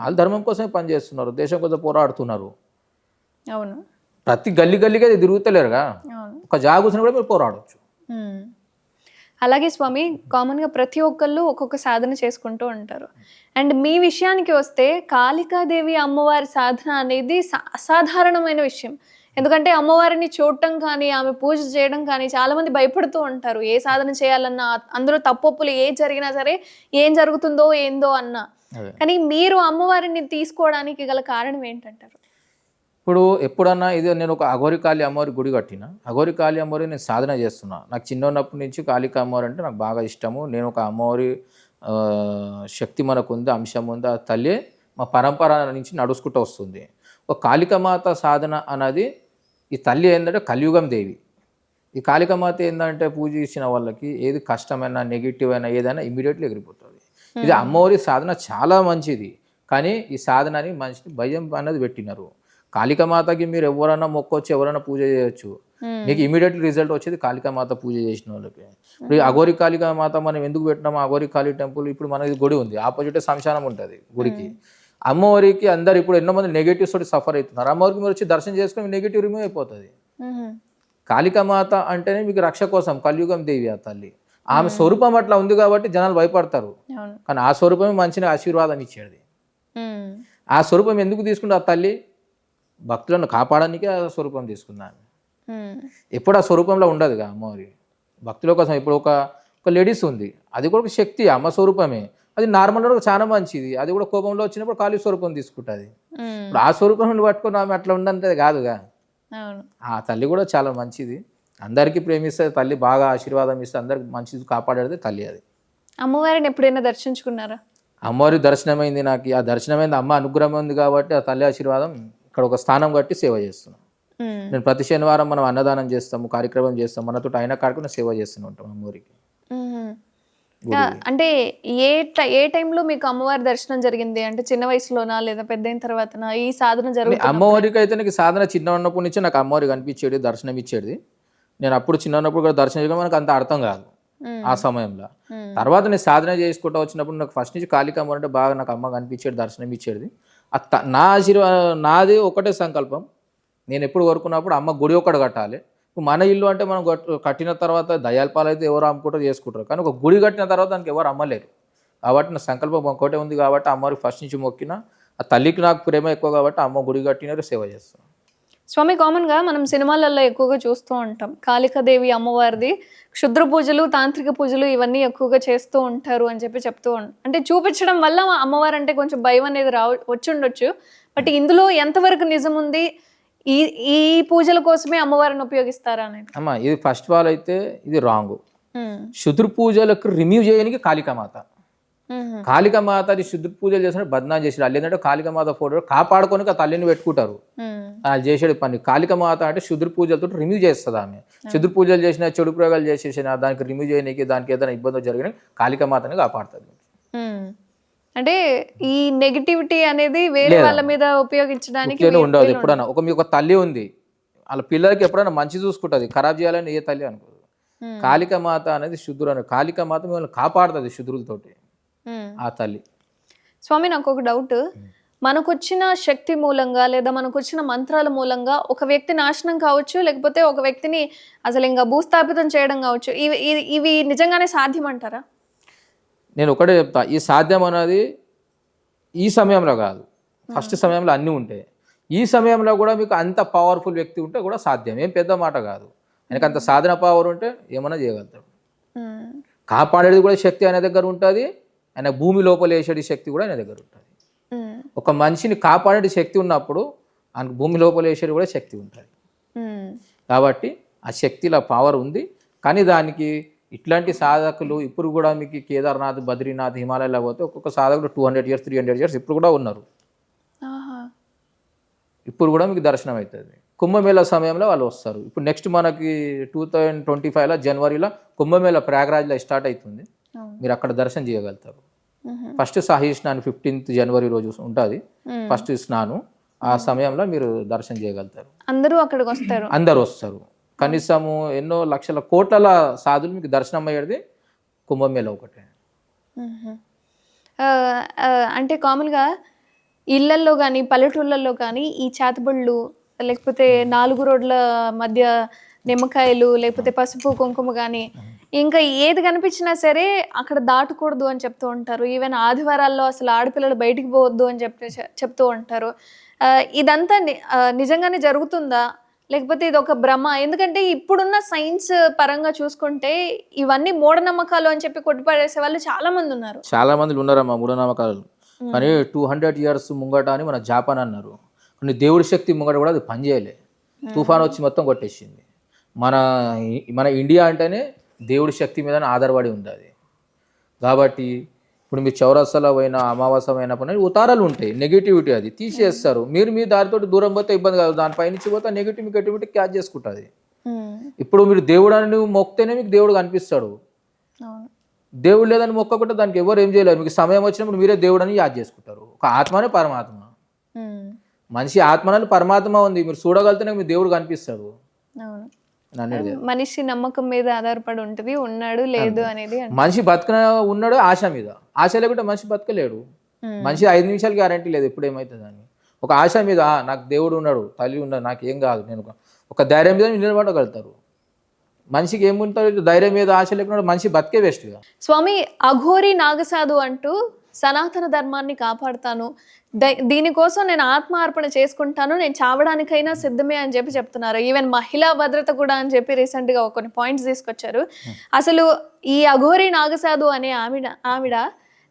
వాళ్ళు ధర్మం కోసమే పనిచేస్తున్నారు, దేశం కోసం పోరాడుతున్నారు. అవును, ప్రతి గల్లీగా తిరుగుతలేరుగా, ఒక జాగ కూర్చొని కూడా మీరు పోరాడవచ్చు. అలాగే స్వామి, కామన్గా ప్రతి ఒక్కళ్ళు ఒక్కొక్క సాధన చేసుకుంటూ ఉంటారు. అండ్ మీ విషయానికి వస్తే కాళికాదేవి అమ్మవారి సాధన అనేది అసాధారణమైన విషయం. ఎందుకంటే అమ్మవారిని చూడటం కానీ ఆమె పూజ చేయడం కానీ చాలామంది భయపడుతూ ఉంటారు. ఏ సాధన చేయాలన్నా అందులో తప్పొప్పులు ఏ జరిగినా సరే ఏం జరుగుతుందో ఏందో అన్నా. కానీ మీరు అమ్మవారిని తీసుకోవడానికి గల కారణం ఏంటంటారు? ఇప్పుడు ఎప్పుడన్నా ఇది నేను ఒక అఘోరి కాళీ అమ్మవారి గుడి కట్టిన, అఘోరి కాళీ అమ్మవారి నేను సాధన చేస్తున్నా. నాకు చిన్న ఉన్నప్పటి నుంచి కాళికా అమ్మవారి అంటే నాకు బాగా ఇష్టము. నేను ఒక అమ్మవారి శక్తి మనకు ఉంది, అంశం ఉంది, ఆ తల్లి మా పరంపర నుంచి నడుచుకుంటూ వస్తుంది. ఒక కాళికామాత సాధన అన్నది ఈ తల్లి ఏంటంటే కలియుగం దేవి. ఈ కాళికామాత ఏంటంటే పూజ ఇచ్చిన వాళ్ళకి ఏది కష్టమైనా నెగిటివ్ అయినా ఏదైనా ఇమీడియట్లీ ఎగిరిపోతుంది. ఇది అమ్మవారి సాధన చాలా మంచిది. కానీ ఈ సాధనని మనిషిని భయం అన్నది పెట్టినారు. కాళికామాతకి మీరు ఎవరైనా మొక్కొచ్చి ఎవరైనా పూజ చేయొచ్చు, మీకు ఇమీడియట్లీ రిజల్ట్ వచ్చేది కాళికామాత పూజ చేసిన వాళ్ళకి. ఇప్పుడు అఘోరి కాళికామాత మనం ఎందుకు పెట్టినాము? అఘోరి కాళీ టెంపుల్ ఇప్పుడు మనకి గుడి ఉంది, ఆపోజిట్ శ్మశానం ఉంటుంది గుడికి. అమ్మవారికి అందరు ఇప్పుడు ఎన్నో మంది నెగిటివ్స్ తోటి సఫర్ అవుతున్నారు. అమ్మవారికి మీరు వచ్చి దర్శనం చేసుకుని నెగిటివ్ రిమూవ్ అయిపోతుంది. కాళికామాత అంటేనే మీకు రక్ష కోసం కలియుగం దేవి ఆ తల్లి. ఆమె స్వరూపం అట్లా ఉంది కాబట్టి జనాలు భయపడతారు. కానీ ఆ స్వరూపమే మంచిగా ఆశీర్వాదం ఇచ్చేది. ఆ స్వరూపం ఎందుకు తీసుకుంటే ఆ తల్లి భక్తులను కాపాడడానికే ఆ స్వరూపం తీసుకున్నాను. ఎప్పుడు ఆ స్వరూపంలో ఉండదుగా అమ్మవారి భక్తుల కోసం. ఇప్పుడు ఒక లేడీస్ ఉంది, అది కూడా ఒక శక్తి, అమ్మ స్వరూపమే. అది నార్మల్గా చాలా మంచిది, అది కూడా కోపంలో వచ్చినప్పుడు కాళీ స్వరూపం తీసుకుంటుంది. ఇప్పుడు ఆ స్వరూపం పట్టుకుని ఆమె అట్లా ఉండంతే కాదుగా. ఆ తల్లి కూడా చాలా మంచిది, అందరికీ ప్రేమిస్తుంది తల్లి, బాగా ఆశీర్వాదం ఇస్తే అందరికి మంచిది కాపాడేది తల్లి. అది అమ్మవారిని ఎప్పుడైనా దర్శించుకున్నారా? అమ్మవారి దర్శనమైంది నాకు, ఆ దర్శనమైంది అమ్మ అనుగ్రహం ఉంది కాబట్టి ఆ తల్లి ఆశీర్వాదం ఇక్కడ ఒక స్థానం కట్టి సేవ చేస్తున్నాం. నేను ప్రతి శనివారం మనం అన్నదానం చేస్తాము, కార్యక్రమం చేస్తాం, మనతో అయిన కార్యక్రమం సేవ చేస్తూనే ఉంటాం అమ్మవారికి. అంటే ఏ టైంలో మీకు అమ్మవారి దర్శనం జరిగింది? అంటే చిన్న వయసులోనా లేదా పెద్ద అయిన తర్వాతనా ఈ సాధన జరుగుతుంది? అమ్మవారికి అయితే నాకు సాధన చిన్న ఉన్నప్పటి నుంచి నాకు అమ్మవారికి కనిపించేది, దర్శనం ఇచ్చేది. నేను అప్పుడు చిన్న ఉన్నప్పుడు కూడా దర్శనం చేయడం మనకు అంత అర్థం కాదు ఆ సమయంలో. తర్వాత నేను సాధన చేసుకుంటూ వచ్చినప్పుడు నాకు ఫస్ట్ నుంచి కాళికమ్మ అంటే బాగా నాకు అమ్మ కనిపించేది, దర్శనం ఇచ్చేది. నా ఆశీర్వాదం నాది ఒకటే సంకల్పం, నేను ఎప్పుడు కోరుకున్నప్పుడు అమ్మ గుడి ఒక్కటి కట్టాలి. మన ఇల్లు అంటే మనం కట్టిన తర్వాత దయాల పాలైతే ఎవరు అమ్ముకుంటారో చేసుకుంటారు, కానీ ఒక గుడి కట్టిన తర్వాత దానికి ఎవరు అమ్మలేరు. కాబట్టి నా సంకల్పం ఒకటే ఉంది కాబట్టి అమ్మవారికి ఫస్ట్ నుంచి మొక్కిన. ఆ తల్లికి నాకు ప్రేమ ఎక్కువ కాబట్టి అమ్మ గుడి కట్టినారు, సేవ చేస్తాను. స్వామి, కామన్గా మనం సినిమాలలో ఎక్కువగా చూస్తూ ఉంటాం కాళికాదేవి అమ్మవారిది క్షుద్ర పూజలు, తాంత్రిక పూజలు ఇవన్నీ ఎక్కువగా చేస్తూ ఉంటారు అని చెప్తూ అంటే చూపించడం వల్ల అమ్మవారు అంటే కొంచెం భయం అనేది వచ్చి ఉండొచ్చు. బట్ ఇందులో ఎంతవరకు నిజం ఉంది? ఈ ఈ పూజల కోసమే అమ్మవారిని ఉపయోగిస్తారా అనేది? అమ్మ ఇది ఫస్ట్ ఆఫ్ ఆల్ అయితే ఇది రాంగ్. క్షుద్ర పూజలకు రిమూవ్ చేయడానికి కాళికామాత. కాళికామాత అది శుద్ధ పూజలు చేసినట్టు బద్నాం చేసాడు. వాళ్ళు ఏంటంటే కాళికామాత ఫోటో కాపాడుకొని ఆ తల్లిని పెట్టుకుంటారు. వాళ్ళు చేసేది పని. కాళికామాత అంటే శుద్ర పూజలతో రిమూవ్ చేస్తుంది ఆమె. శుద్ర పూజలు చేసినా, చెడు ప్రయోగాలు చేసేసినా, దానికి రిమూవ్ చేయడానికి, దానికి ఏదైనా ఇబ్బంది జరిగిన కాళికామాతని కాపాడుతుంది. అంటే ఈ నెగిటివిటీ అనేది వేరే వాళ్ళ మీద ఉపయోగించడానికి ఉండదు. ఎప్పుడైనా మీకు ఒక తల్లి ఉంది, వాళ్ళ పిల్లలకి ఎప్పుడైనా మంచి చూసుకుంటుంది, ఖరాబ్ చేయాలని ఏ తల్లి అనుకోదు. కాళికామాత అనేది శుద్రుడు. కాళికామాత మిమ్మల్ని కాపాడుతుంది శుద్రులతోటి ఆ తల్లి. స్వామి, నాకు ఒక డౌట్. మనకొచ్చిన శక్తి మూలంగా లేదా మనకొచ్చిన మంత్రాల మూలంగా ఒక వ్యక్తి నాశనం కావచ్చు, లేకపోతే ఒక వ్యక్తిని అసలు ఇంకా భూస్థాపితం చేయడం కావచ్చు. ఇవి నిజంగానే సాధ్యం అంటారా? నేను ఒకటే చెప్తా, ఈ సాధ్యం అనేది ఈ సమయంలో కాదు, ఫస్ట్ సమయంలో అన్నీ ఉంటాయి. ఈ సమయంలో కూడా మీకు అంత పవర్ఫుల్ వ్యక్తి ఉంటే కూడా సాధ్యం, ఏం పెద్ద మాట కాదు. ఆయనకు అంత సాధన పవర్ ఉంటే ఏమన్నా చేయగలుగుతాడు. కాపాడేది కూడా శక్తి ఆయన దగ్గర ఉంటుంది, ఆయన భూమి లోపల వేసేది శక్తి కూడా ఆయన దగ్గర ఉంటుంది. ఒక మనిషిని కాపాడే శక్తి ఉన్నప్పుడు ఆయనకు భూమి లోపల వేసేది కూడా శక్తి ఉంటుంది. కాబట్టి ఆ శక్తిలో పవర్ ఉంది. కానీ దానికి ఇట్లాంటి సాధకులు ఇప్పుడు కూడా మీకు కేదార్నాథ్, బద్రీనాథ్, హిమాలయాలో పోతే ఒక్కొక్క సాధకులు 200 years 300 years ఇప్పుడు కూడా ఉన్నారు. ఇప్పుడు కూడా మీకు దర్శనం అవుతుంది. కుంభమేళా సమయంలో వాళ్ళు వస్తారు. ఇప్పుడు నెక్స్ట్ మనకి 2025లో జనవరిలో కుంభమేళా ప్రయాగ్రాజ్లో స్టార్ట్ అవుతుంది. మీరు అక్కడ దర్శనం చేయగలుగుతారు. ఫస్ట్ సాహి స్నానం 15th జనవరి రోజు ఉంటుంది, ఫస్ట్ స్నానం. ఆ సమయంలో మీరు దర్శనం చేయగలుగుతారు. అందరూ అక్కడికి వస్తారు, అందరు వస్తారు. కనీసము ఎన్నో లక్షల కోట్ల సాధులు మీకు దర్శనం అయ్యేది కుంభమేళా ఒకటే. అంటే కామన్గా ఇళ్లల్లో కానీ పల్లెటూళ్ళల్లో కానీ ఈ చేతబళ్ళు, లేకపోతే 4 రోడ్ల మధ్య నిమ్మకాయలు, లేకపోతే పసుపు కుంకుమ కానీ ఇంకా ఏది కనిపించినా సరే అక్కడ దాటకూడదు అని చెప్తూ ఉంటారు. ఈవెన్ ఆదివారాల్లో అసలు ఆడపిల్లలు బయటికి పోవద్దు అని చెప్తూ ఉంటారు. ఇదంతా నిజంగానే జరుగుతుందా, లేకపోతే ఇది ఒక భ్రమ? ఎందుకంటే ఇప్పుడున్న సైన్స్ పరంగా చూసుకుంటే ఇవన్నీ మూఢనమ్మకాలు అని చెప్పి కొట్టిపడేసే వాళ్ళు చాలా మంది ఉన్నారు. చాలా మంది ఉన్నారమ్మా మూఢనమ్మకాలు. కానీ 200 years ముంగట అని మన జాపాన్ అన్నారు. కొన్ని దేవుడి శక్తి ముంగట కూడా అది పనిచేయలే. తుఫాన్ వచ్చి మొత్తం కొట్టేసింది. మన ఇండియా అంటేనే దేవుడి శక్తి మీద ఆధారపడి ఉంది అది. కాబట్టి ఇప్పుడు మీరు చౌరస్తాలో పోయినా, అమావాస్య పోయినప్పుడు ఉతారాలు ఉంటాయి, నెగిటివిటీ అది తీసేస్తారు. మీరు మీ దారితో దూరం పోతే ఇబ్బంది కాదు, దానిపై నుంచి పోతే నెగిటివిటీ క్యాచ్ చేసుకుంటుంది. ఇప్పుడు మీరు దేవుడు అని మొక్కితేనే మీకు దేవుడు కనిపిస్తాడు. దేవుడు లేదని మొక్కకుంటే దానికి ఎవరు ఏం చేయలేరు. మీకు సమయం వచ్చినప్పుడు మీరే దేవుడు అని యాద్ చేసుకుంటారు. ఒక ఆత్మనే పరమాత్మ. మనిషి ఆత్మని పరమాత్మ ఉంది, మీరు చూడగలిగితేనే మీ దేవుడు కనిపిస్తాడు. మనిషి నమ్మకం మీద ఆధారపడి ఉంటుంది, ఉన్నాడు లేదు అనేది. మనిషి బతుక ఉన్నాడు ఆశ మీద. ఆశ లేకుంటే మనిషి బతకలేడు. మనిషి 5 నిమిషాలు గ్యారంటీ లేదు ఎప్పుడు ఏమవుతుంది అని. ఒక ఆశ మీద నాకు దేవుడు ఉన్నాడు, తల్లి ఉన్నాడు, నాకు ఏం కాదు, నేను ఒక ధైర్యం మీద నిలబడగలుగుతారు. మనిషికి ఏముంటారు, ధైర్యం మీద ఆశ లేకుండా మనిషి బతికే వేస్ట్గా. స్వామి, అఘోరి నాగసాధు అంటూ సనాతన ధర్మాన్ని కాపాడుతాను, దీనికోసం నేను ఆత్మార్పణ చేసుకుంటాను, నేను చావడానికైనా సిద్ధమే అని చెప్తున్నారు. ఈవెన్ మహిళా భద్రత కూడా అని చెప్పి రీసెంట్గా కొన్ని పాయింట్స్ తీసుకొచ్చారు. అసలు ఈ అఘోరి నాగసాధు అనే ఆవిడ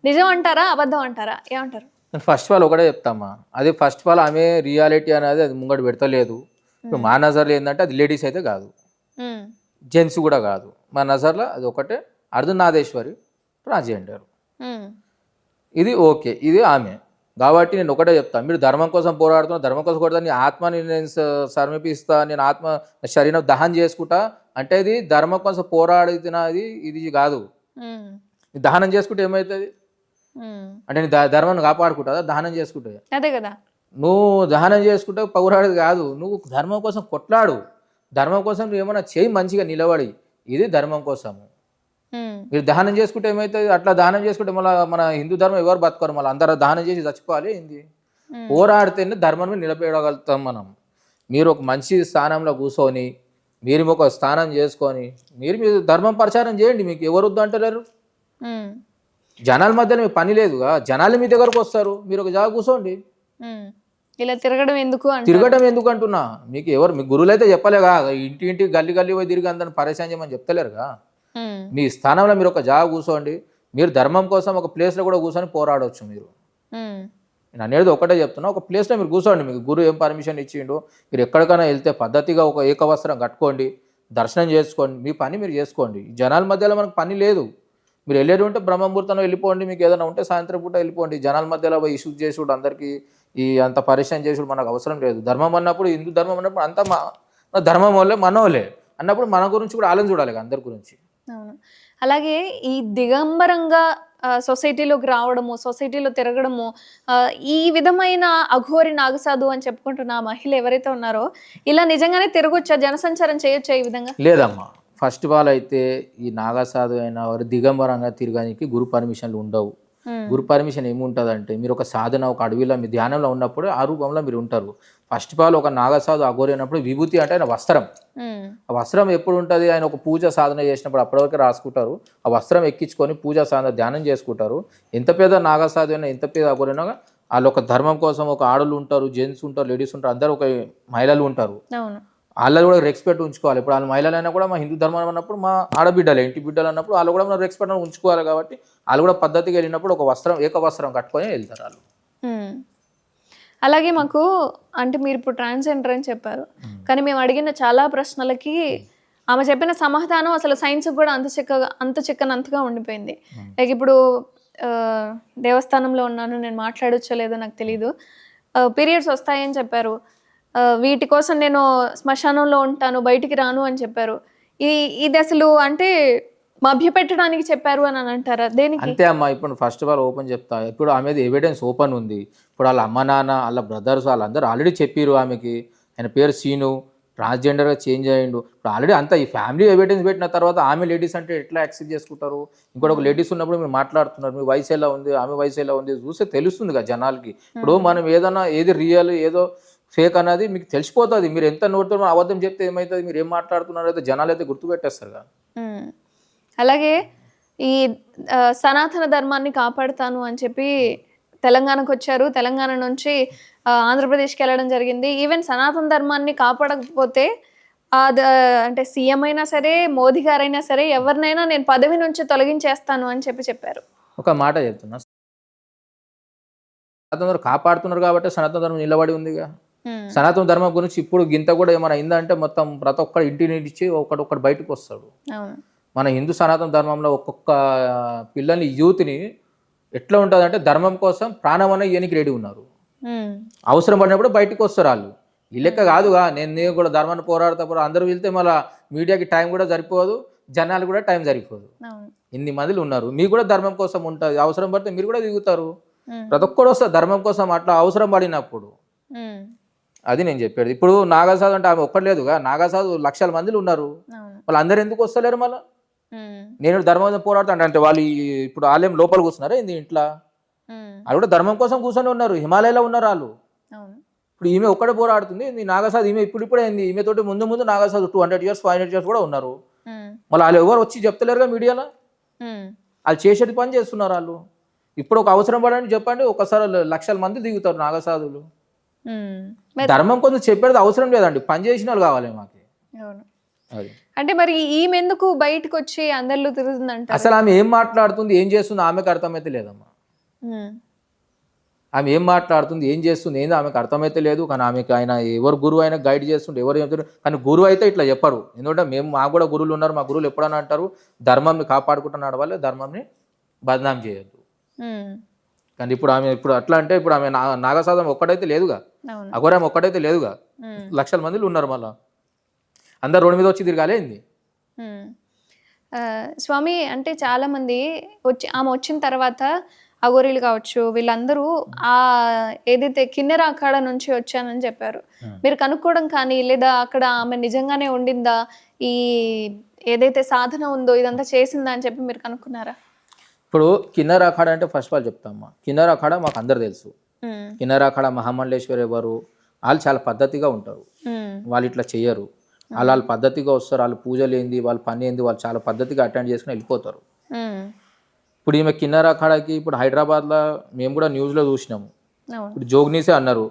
నిజం అంటారా, అబద్ధం అంటారా, ఏమంటారు? ఫస్ట్ ఆఫ్ ఆల్ ఒకటే చెప్తామా, అది ఫస్ట్ ఆఫ్ ఆల్ ఆమె రియాలిటీ అనేది అది ముంగడు పెడతలేదు. ఇప్పుడు మా నజర్లో ఏంటంటే అది లేడీస్ అయితే కాదు, జెంట్స్ కూడా కాదు. మా నజర్లో అది ఒకటే అర్ధనాదేశ్వరి ట్రాన్స్జెండర్. ఇది ఓకే, ఇది ఆమె. కాబట్టి నేను ఒకటే చెప్తాను, మీరు ధర్మం కోసం పోరాడుతున్నా, ధర్మం కోసం కొడతా, నీ ఆత్మని నేను సమర్పిస్తా, నేను ఆత్మ శరీరం దహనం చేసుకుంటా అంటే ఇది ధర్మం కోసం పోరాడుతున్నది ఇది కాదు. దహనం చేసుకుంటే ఏమవుతుంది అంటే నీ ధర్మాన్ని కాపాడుకుంటుందా దహనం చేసుకుంటే? అదే కదా, నువ్వు దహనం చేసుకుంటే పోరాడేది కాదు, నువ్వు ధర్మం కోసం కొట్లాడు, ధర్మం కోసం నువ్వు ఏమైనా చేయి మంచిగా నిలబడి, ఇది ధర్మం కోసము. మీరు దహనం చేసుకుంటే ఏమవుతుంది? అట్లా దహనం చేసుకుంటే మళ్ళీ మన హిందూ ధర్మం ఎవరు బతకరు, మళ్ళీ అందరూ దహనం చేసి చచ్చిపోవాలి ఏంది? పోరాడితేనే ధర్మం నిలబెట్టగలుగుతాం మనం. మీరు ఒక మంచి స్థానంలో కూర్చొని మీరు ఒక స్థానం చేసుకొని మీరు మీరు ధర్మం ప్రచారం చేయండి, మీకు ఎవరు వద్దు అంటలేరు. జనాల మధ్యలో మీకు పని లేదుగా, జనాలు మీ దగ్గరకు వస్తారు, మీరు ఒక జాగా కూర్చోండి. ఇలా తిరగడం ఎందుకు అంటున్నా, మీకు ఎవరు మీ గురువులు అయితే చెప్పలేగా, ఇంటి గల్లి గల్లి పోయి తిరిగి అందరిని పరేషాన్ చేయమని చెప్తలేరుగా. మీ స్థానంలో మీరు ఒక జాగా కూర్చోండి, మీరు ధర్మం కోసం ఒక ప్లేస్లో కూడా కూర్చొని పోరాడవచ్చు. మీరు నేను అనేది ఒకటే చెప్తున్నా, ఒక ప్లేస్లో మీరు కూర్చోండి, మీకు గురువు ఏం పర్మిషన్ ఇచ్చిండు, మీరు ఎక్కడికైనా వెళ్తే పద్ధతిగా ఒక ఏకవస్త్రం కట్టుకోండి, దర్శనం చేసుకోండి, మీ పని మీరు చేసుకోండి. జనాల మధ్యలో మనకు పని లేదు, మీరు వెళ్ళేది ఉంటే బ్రహ్మముహూర్తంలో వెళ్ళిపోండి, మీకు ఏదైనా ఉంటే సాయంత్రం పూట వెళ్ళిపోండి. జనాల మధ్యలో పోయి ఇష్యూస్ చేసుడు, అందరికీ ఈ అంత పరిచయం చేసుడు మనకు అవసరం లేదు. ధర్మం అన్నప్పుడు, హిందూ ధర్మం అన్నప్పుడు అంతా మన ధర్మం వాళ్ళే మనోలే అన్నప్పుడు మన గురించి కూడా ఆలోచన చూడాలి అందరి గురించి. అవును. అలాగే ఈ దిగంబరంగా సొసైటీలోకి రావడము, సొసైటీలో తిరగడము, ఈ విధమైన అఘోరి నాగసాధు అని చెప్పుకుంటున్న ఆ మహిళ ఎవరైతే ఉన్నారో ఇలా నిజంగానే తిరగొచ్చా, జనసంచారం చేయొచ్చా ఈ విధంగా? లేదమ్మా, ఫస్ట్ ఆఫ్ ఆల్ అయితే ఈ నాగసాధు అయిన వారు దిగంబరంగా తిరగడానికి గురు పర్మిషన్లు ఉండవు. గురు పర్మిషన్ ఏముంటుంది అంటే, మీరు ఒక సాధన, ఒక అడవిలో మీ ధ్యానంలో ఉన్నప్పుడు ఆ రూపంలో మీరు ఉంటారు. ఫస్ట్ ఆఫ్ ఆల్ ఒక నాగసాధు అఘోరి అయినప్పుడు విభూతి అంటే ఆయన వస్త్రం, ఆ వస్త్రం ఎప్పుడు ఉంటుంది? ఆయన ఒక పూజ సాధన చేసినప్పుడు అప్పటివరకు రాసుకుంటారు, ఆ వస్త్రం ఎక్కించుకొని పూజా సాధన ధ్యానం చేసుకుంటారు. ఎంత పెద్ద నాగసాధు అయినా, ఎంత పెద్ద అఘోరి అయినా, వాళ్ళు ఒక ధర్మం కోసం ఒక ఆడలు ఉంటారు, జెంట్స్ ఉంటారు, లేడీస్ ఉంటారు, అందరూ ఒక మహిళలు ఉంటారు. వాళ్ళు కూడా రెస్పెక్ట్ ఉంచుకోవాలి. ఇప్పుడు వాళ్ళ మహిళలైనా కూడా మా హిందూ ధర్మం అన్నప్పుడు మా ఆడబిడ్డలే, ఇంటి బిడ్డలు అన్నప్పుడు వాళ్ళు కూడా మనం రెస్పెక్ట్ ఉంచుకోవాలి. కాబట్టి వాళ్ళు కూడా పద్ధతిగా వెళ్ళినప్పుడు ఒక వస్త్రం, ఏకవస్త్రం కట్టుకొని వెళ్తారు వాళ్ళు. అలాగే మాకు అంటే మీరు ఇప్పుడు ట్రాన్స్జెండర్ అని చెప్పారు, కానీ మేము అడిగిన చాలా ప్రశ్నలకి ఆమె చెప్పిన సమాధానం అసలు సైన్స్ కూడా అంత చిక్కనంతగా ఉండిపోయింది. లైక్ ఇప్పుడు దేవస్థానంలో ఉన్నాను, నేను మాట్లాడొచ్చో లేదో నాకు తెలీదు, పీరియడ్స్ వస్తాయని చెప్పారు, వీటి కోసం నేను శ్మశానంలో ఉంటాను, బయటికి రాను అని చెప్పారు. ఇది అసలు అంటే మభ్యపెట్టడానికి చెప్పారు అని అంటారా? దేనికి? అంతే అమ్మా. ఇప్పుడు ఫస్ట్ ఆఫ్ ఆల్ ఓపెన్ చెప్తా, ఇప్పుడు ఆమె ఎవిడెన్స్ ఓపెన్ ఉంది. ఇప్పుడు వాళ్ళ అమ్మ నాన్న, వాళ్ళ బ్రదర్స్ వాళ్ళందరూ ఆల్రెడీ చెప్పారు ఆమెకి, ఆయన పేరు సీను, ట్రాన్స్జెండర్గా చేంజ్ అయ్యిండు. ఇప్పుడు ఆల్రెడీ అంతా ఈ ఫ్యామిలీ ఎవిడెన్స్ పెట్టిన తర్వాత ఆమె లేడీస్ అంటే ఎట్లా యాక్సెప్ట్ చేసుకుంటారు? ఇంకోటి ఒక లేడీస్ ఉన్నప్పుడు మీరు మాట్లాడుతున్నారు, మీ వయసు ఎలా ఉంది, ఆమె వయసు ఎలా ఉంది చూస్తే తెలుస్తుంది కదా జనాలకి. ఇప్పుడు మనం ఏదైనా ఏది రియల్ ఏదో ఫేక్ అన్నది మీకు తెలిసిపోతుంది. మీరు ఎంత నోటితో అబద్ధం చెప్తే ఏమవుతుంది, మీరు ఏం మాట్లాడుతున్నారో అయితే జనాలు అయితే గుర్తుపెట్టేస్తారు కదా. అలాగే ఈ సనాతన ధర్మాన్ని కాపాడుతాను అని చెప్పి తెలంగాణకు వచ్చారు, తెలంగాణ నుంచి ఆంధ్రప్రదేశ్కి వెళ్ళడం జరిగింది. ఈవెన్ సనాతన ధర్మాన్ని కాపాడకపోతే అంటే సీఎం అయినా సరే, మోదీ గారైనా సరే, ఎవరినైనా నేను పదవి నుంచి తొలగించేస్తాను అని చెప్పారు. ఒక మాట చెప్తున్నా, సనాతన కాపాడుతున్నారు కాబట్టి సనాతన ధర్మం నిలబడి ఉందిగా. సనాతన ధర్మం గురించి ఇప్పుడు గింత కూడా ఏమైనా అయిందంటే మొత్తం ప్రతి ఒక్కరు ఇంటిని ఇచ్చి ఒకటి బయటకు వస్తాడు. మన హిందూ సనాతన ధర్మంలో ఒక్కొక్క పిల్లల్ని, యూత్ని ఎట్లా ఉంటుంది అంటే ధర్మం కోసం ప్రాణం అన్న ఇయనికి రెడీ ఉన్నారు. అవసరం పడినప్పుడు బయటకు వస్తారు వాళ్ళు. ఈ లెక్క కాదుగా, నేను కూడా ధర్మాన్ని పోరాడతా అందరూ వెళ్తే మళ్ళీ మీడియాకి టైం కూడా సరిపోదు, జనాలు కూడా టైం సరిపోదు. ఇన్ని మందిలు ఉన్నారు, మీకు కూడా ధర్మం కోసం ఉంటుంది, అవసరం పడితే మీరు కూడా దిగుతారు. ప్రతి ఒక్కరు వస్తారు ధర్మం కోసం, అట్లా అవసరం పడినప్పుడు. అది నేను చెప్పేది. ఇప్పుడు నాగసాధు అంటే ఆమె ఒక్కట్లేదుగా, నాగసాధు లక్షల మందిలు ఉన్నారు, వాళ్ళు అందరు ఎందుకు వస్తలేరు? మళ్ళీ నేను ధర్మం పోరాడుతాను అంటే వాళ్ళు ఇప్పుడు ఆలయం లోపల కూర్చున్నారా ఏంది ఇంట్లో? వాళ్ళు కూడా ధర్మం కోసం కూర్చొని ఉన్నారు, హిమాలయాలో ఉన్నారు వాళ్ళు. ఇప్పుడు ఈమె ఒక్కడే పోరాడుతుంది, నాగసాధు ఈమె ఇప్పుడు అయింది. ఈమెతోటి ముందు నాగసాధు 200 years 500 years కూడా ఉన్నారు. మళ్ళీ వాళ్ళు ఎవరు వచ్చి చెప్తలేరుగా మీడియాలో, వాళ్ళు చేసేది పని చేస్తున్నారు వాళ్ళు. ఇప్పుడు ఒక అవసరం పడని చెప్పండి, ఒకసారి లక్షల మంది దిగుతారు నాగసాధులు. ధర్మం కొంచెం చెప్పేది అవసరం లేదండి, పని చేసిన వాళ్ళు కావాలి మాకు. అంటే మరి ఈమె ఎందుకు బయటకు వచ్చి అందరిలో తిరుగుతుందంట? అసలు ఆమె ఏం మాట్లాడుతుంది, ఏం చేస్తుంది ఆమెకు అర్థమైతే లేదమ్మా. ఆమె ఏం మాట్లాడుతుంది, ఏం చేస్తుంది ఏంది ఆమెకు అర్థమైతే లేదు. కానీ ఆమెకు ఆయన ఎవరు గురువు అయినా గైడ్ చేస్తుంటే ఎవరు చెప్తారు, కానీ గురువు అయితే ఇట్లా చెప్పరు. ఎందుకంటే మాకు కూడా గురువులు ఉన్నారు, మా గురువులు ఎప్పుడన్నా అంటారు ధర్మంని కాపాడుకుంటున్నాడు, వాళ్ళు ధర్మంని బదనాం చేయొద్దు. కానీ ఇప్పుడు ఆమె ఇప్పుడు అట్లా అంటే ఇప్పుడు ఆమె నాగసాధం ఒక్కడైతే లేదుగా, అవును. అఘోరం ఒక్కడైతే లేదుగా, ఉమ్, లక్షల మందిలు ఉన్నారు. మళ్ళా అందరు రోడ్డు మీద వచ్చి తిరగాలేంది. ఉమ్. ఆ, స్వామి అంటే చాలా మంది ఆమె వచ్చిన తర్వాత అఘోరీలు కావచ్చు వీళ్ళందరూ ఆ ఏదైతే కిన్నెర అఖాడ నుంచి వచ్చానని చెప్పారు. మీరు కనుక్కోవడం కానీ లేదా అక్కడ ఆమె నిజంగానే ఉండిందా, ఈ ఏదైతే సాధన ఉందో ఇదంతా చేసిందా అని చెప్పి మీరు కనుక్కున్నారా? ఇప్పుడు కిన్నెర అఖాడ అంటే ఫస్ట్ ఆల్ చెప్తామ్మా, కిన్నెర అఖాడ మాకు అందరు తెలుసు. ఉమ్, కిన్నెర అఖాడ మహామండలేశ్వరి ఎవరు, వాళ్ళు చాలా పద్ధతిగా ఉంటారు. ఉమ్, వాళ్ళు ఇట్లా చెయ్యరు. వాళ్ళు పద్ధతిగా వస్తారు. వాళ్ళు పూజలు ఏంది, వాళ్ళ పని ఏంది, వాళ్ళు చాలా పద్ధతిగా అటెండ్ చేసుకుని వెళ్ళిపోతారు. ఉమ్, ఇప్పుడు ఈమె కిన్నెర అఖాడకి ఇప్పుడు హైదరాబాద్లో మేము కూడా న్యూస్లో చూసినాము. అవును. ఇప్పుడు జోగ్నీసే అన్నారు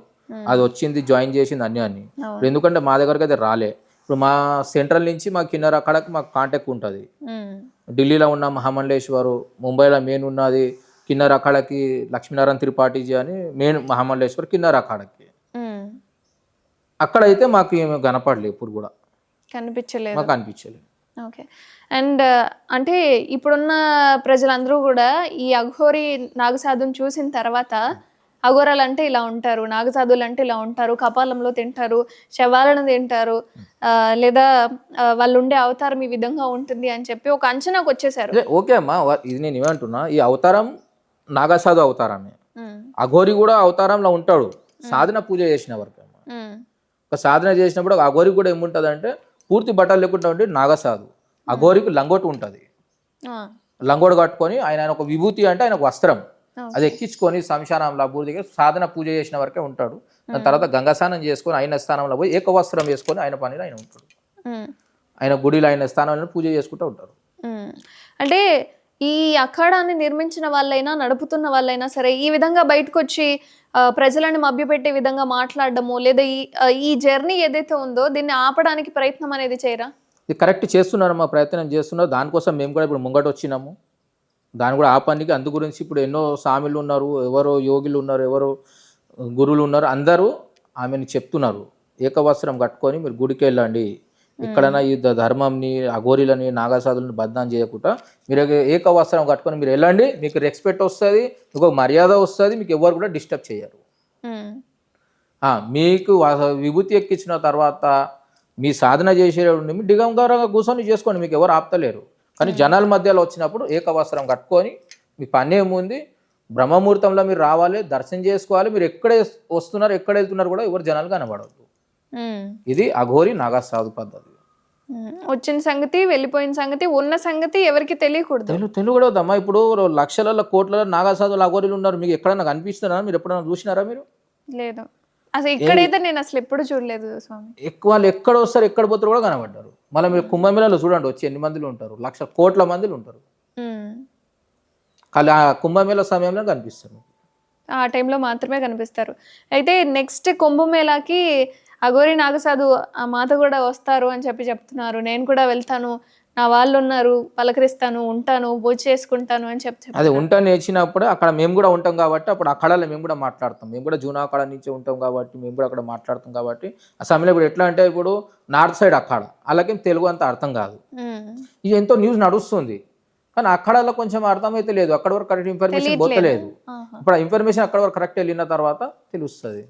అది వచ్చింది, జాయిన్ చేసింది అన్నీ. ఇప్పుడు ఎందుకంటే మా దగ్గరికి అయితే రాలే. ఇప్పుడు మా సెంట్రల్ నుంచి మా కిన్నెర అఖాడకి మాకు కాంటాక్ట్ ఉంటుంది. ఉమ్, ఢిల్లీలో ఉన్న మహామండలేశ్వరు, ముంబైలో మెయిన్ ఉన్నది కిన్నెర అఖాడకి లక్ష్మీనారాయణ త్రిపాఠిజీ అని మెయిన్ మహామండలేశ్వర్ కిన్నెర అఖాడకి. ఉమ్. అక్కడైతే మాకు ఏమి కనపడలేదు, ఇప్పుడు కూడా కనిపించలేదు. మాకు అనిపించలేదు. ఓకే. అండ్ అంటే ఇప్పుడున్న ప్రజలందరూ కూడా ఈ అఘోరి నాగసాధుని చూసిన తర్వాత అఘోరాలు అంటే ఇలా ఉంటారు, నాగసాధువులు అంటే ఇలా ఉంటారు, కపాలంలో తింటారు, శవాలను తింటారు, లేదా వాళ్ళు ఉండే అవతారం ఈ విధంగా ఉంటుంది అని చెప్పి ఒక అంచనాకు వచ్చేసారు. ఓకే అమ్మా, ఇది నేను ఏమంటున్నా, ఈ అవతారం నాగసాధు అవతారమే. ఉమ్, అఘోరి కూడా అవతారంలో ఉంటాడు, సాధన పూజ చేసిన వరకు. ఉమ్, ఒక సాధన చేసినప్పుడు అఘోరికి కూడా ఏముంటుంది అంటే పూర్తి బట్టలు లేకుండా ఉండి నాగసాధు. అఘోరికి లంగోటు ఉంటుంది, ఆ, లంగోటు కట్టుకొని ఆయన ఒక విభూతి అంటే ఆయన ఒక వస్త్రం, ఓకే. అది ఎక్కించుకొని శ్మశానంలో బూరి దగ్గర సాధన పూజ చేసిన వరకే ఉంటాడు. దాని తర్వాత గంగా స్నానం చేసుకొని ఆయన స్థానంలో పోయి ఏకవస్త్రం వేసుకొని ఆయన పనిలో ఆయన ఉంటాడు. ఉమ్, ఆయన గుడిలో ఆయన స్థానంలో పూజ చేసుకుంటూ ఉంటారు. ఉమ్. అంటే ఈ అఖాడాన్ని నిర్మించిన వాళ్ళైనా నడుపుతున్న వాళ్ళైనా సరే ఈ విధంగా బయటకు వచ్చి ప్రజలను మభ్యపెట్టే విధంగా మాట్లాడడము లేదా ఈ జర్నీ ఏదైతే ఉందో దీన్ని ఆపడానికి ప్రయత్నం అనేది చేయరా? ఇది కరెక్ట్ చేస్తున్నారు, మా ప్రయత్నం చేస్తున్నారు. దానికోసం మేము కూడా ఇప్పుడు ముంగట వచ్చినాము. దాన్ని కూడా ఆపడానికి అందు గురించి ఇప్పుడు ఎన్నో స్వామిలు ఉన్నారు, ఎవరో యోగులు ఉన్నారు, ఎవరో గురువులు ఉన్నారు, అందరూ ఆమెను చెప్తున్నారు ఏకవస్త్రం కట్టుకొని మీరు గుడికి వెళ్ళండి, ఎక్కడైనా ఈ ధర్మంని అఘోరీలని నాగసాధులను బద్నాం చేయకుండా మీరు ఏకవస్త్రం కట్టుకొని మీరు వెళ్ళండి, మీకు రెస్పెక్ట్ వస్తుంది, మీకు మర్యాద వస్తుంది, మీకు ఎవరు కూడా డిస్టర్బ్ చేయరు. మీకు విభూతి ఎక్కించిన తర్వాత మీ సాధన చేసేటప్పుడు మీ దిగంగారంగా కూర్చొని చేసుకోండి, మీకు ఎవరు ఆపుతలేరు. కానీ జనాల మధ్యలో వచ్చినప్పుడు ఏకవస్త్రం కట్టుకొని మీ పని ఏముంది, బ్రహ్మముహూర్తంలో మీరు రావాలి, దర్శనం చేసుకోవాలి, మీరు ఎక్కడ వస్తున్నారు ఎక్కడ వెళ్తున్నారు కూడా ఎవరు జనాలు కనబడవద్దు. ఇది అఘోరి నాగసాధు పద్ధతి. వచ్చిన సంగతి వెళ్ళిపోయిన సంగతి ఉన్న సంగతి ఎవరికి తెలియకూడదు. తెలియకూడదమ్మా. ఇప్పుడు లక్షల కోట్లలో నాగసాధులు అఘోరీలు ఉన్నారు, మీకు ఎక్కడైనా కనిపిస్తున్నారా? మీరు ఎప్పుడైనా చూసినారా? మీరు లేదు అసలు ఇక్కడైతే నేను అసలు ఎప్పుడు చూడలేదు స్వామి. వాళ్ళు ఎక్కడ వస్తారు ఎక్కడ పోతారు కూడా కనబడ్డారు. మళ్ళీ మీరు కుంభమేళలో చూడండి వచ్చి ఎన్ని మందిలు ఉంటారు, కోట్ల మందిలు ఉంటారు. కానీ ఆ కుంభమేళ సమయంలో కనిపిస్తారు, ఆ టైంలో మాత్రమే కనిపిస్తారు. అయితే నెక్స్ట్ కుంభమేళాకి అఘోరి నాగసాధు ఆ మాత కూడా వస్తారు అని చెప్పి చెప్తున్నారు. నేను కూడా వెళ్తాను, నా వాళ్ళు ఉన్నారు, పలకరిస్తాను, ఉంటాను, పూజ చేసుకుంటాను అని చెప్తాను. అదే ఉంటాను నేర్చినప్పుడు అక్కడ మేము కూడా ఉంటాం కాబట్టి అప్పుడు అక్కడలో మేము కూడా మాట్లాడతాం. మేము కూడా జూనా అక్కడ నుంచి ఉంటాం కాబట్టి మేము కూడా అక్కడ మాట్లాడతాం కాబట్టి ఆ సమయంలో ఇప్పుడు ఎట్లా అంటే ఇప్పుడు నార్త్ సైడ్ అక్కడ అలాగే తెలుగు అంత అర్థం కాదు. ఇది ఎంతో న్యూస్ నడుస్తుంది కానీ అక్కడలో కొంచెం అర్థమైతే లేదు, అక్కడ వరకు కరెక్ట్ ఇన్ఫర్మేషన్ పోతలేదు. ఇప్పుడు ఆ ఇన్ఫర్మేషన్ అక్కడ వరకు కరెక్ట్ వెళ్ళిన తర్వాత తెలుస్తుంది.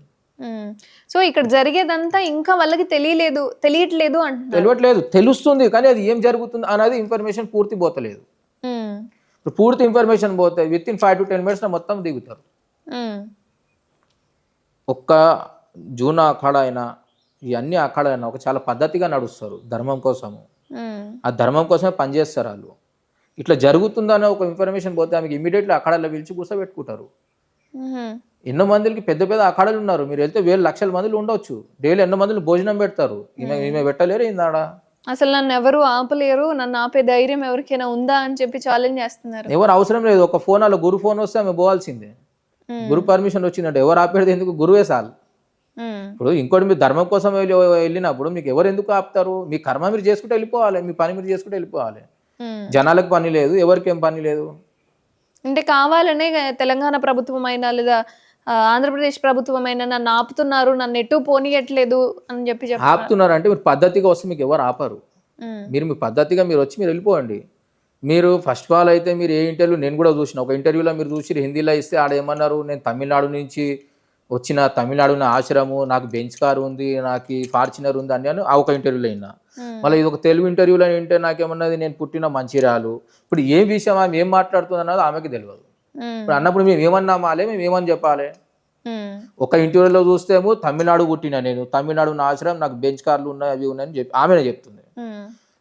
సో ఇక్కడ జరిగేదంతా ఇంకా వాళ్ళకి తెలియట్లేదు అంటున్నారు. తెలియట్లేదు, తెలుస్తుంది కానీ అది ఏం జరుగుతుంది అనేది ఇన్ఫర్మేషన్ పూర్తి పోతలేదు. పూర్తి ఇన్ఫర్మేషన్ పోతే విత్ ఇన్ 5 to 10 minutes మొత్తం దిగుతారు. ఒక్క జూనా అఖాడ అయినా ఇవన్నీ అఖాడ అయినా ఒక చాలా పద్ధతిగా నడుస్తారు ధర్మం కోసము. ఆ ధర్మం కోసమే పనిచేస్తారు వాళ్ళు. ఇట్లా జరుగుతుందనే ఒక ఇన్ఫర్మేషన్ పోతే ఆమెకి ఇమీడియట్లీ అఖాడలో పిలిచి కూర్చోబెట్టుకుంటారు. ఎన్నో మందికి పెద్ద పెద్ద అఖాడాలు ఉన్నారు, మీరు వెళ్తే వేలు లక్షల మందిలు ఉండొచ్చు. డైలీ ఎన్నో మందిని భోజనం పెడతారు, ఈమె పెట్టలేరు ఇందాడ. అసలు నన్ను ఎవరు ఆపలేరు, నన్ను ఆపే ధైర్యం ఎవరికైనా ఉందా అని చెప్పి ఛాలెంజ్ చేస్తున్నారు. ఎవరు అవసరం లేదు, ఒక ఫోన్ అలా గురు ఫోన్ వస్తే ఆమె పోవాల్సిందే. గురు పర్మిషన్ వచ్చిందంటే ఎవరు ఆపేది ఎందుకు, గురువే చాలు. ఇప్పుడు ఇంకోటి మీరు ధర్మం కోసం వెళ్ళినప్పుడు మీకు ఎవరు ఎందుకు ఆపుతారు? మీ కర్మ మీరు చేసుకుంటూ వెళ్ళిపోవాలి, మీ పని మీరు చేసుకుంటూ వెళ్ళిపోవాలి. జనాలకు పని లేదు, ఎవరికి ఏం పని లేదు. అంటే కావాలనే తెలంగాణ ప్రభుత్వం అయినా లేదా ఆంధ్రప్రదేశ్ ప్రభుత్వం అయినా నన్ను ఆపుతున్నారు, నన్ను ఎటు పోనీయట్లేదు అని చెప్పి ఆపుతున్నారు. అంటే మీరు పద్ధతిగా వస్తే మీకు ఎవరు ఆపరు. మీరు మీ పద్ధతిగా మీరు వచ్చి మీరు వెళ్ళిపోండి. మీరు ఫస్ట్ ఆఫ్ ఆల్ అయితే మీరు ఏ ఇంటర్వ్యూ నేను కూడా చూసిన ఒక ఇంటర్వ్యూలో మీరు చూసి హిందీలో ఇస్తే ఆడ ఏమన్నారు, నేను తమిళనాడు నుంచి వచ్చిన, తమిళనాడు నా ఆశ్రము, నాకు బెంచ్ కారు ఉంది, నాకు ఫార్చునర్ ఉంది అని ఆ ఒక ఇంటర్వ్యూలో అయినా. మళ్ళీ ఇది ఒక తెలుగు ఇంటర్వ్యూలో వింటే నాకేమన్నది, నేను పుట్టిన మంచిర్యాలు. ఇప్పుడు ఏ విషయం ఆమె ఏం మాట్లాడుతుంది అన్నది ఆమెకి తెలియదు. ఇప్పుడు అన్నప్పుడు మేము ఏమన్నా మాలే, మేము ఏమని చెప్పాలి? ఒక ఇంటర్వ్యూలో చూస్తేమో తమిళనాడు పుట్టిన, నేను తమిళనాడు నా ఆశ్రమం, నాకు బెంచ్ కార్లు ఉన్నాయి, అవి ఉన్నాయని చెప్పి ఆమెనే చెప్తుంది.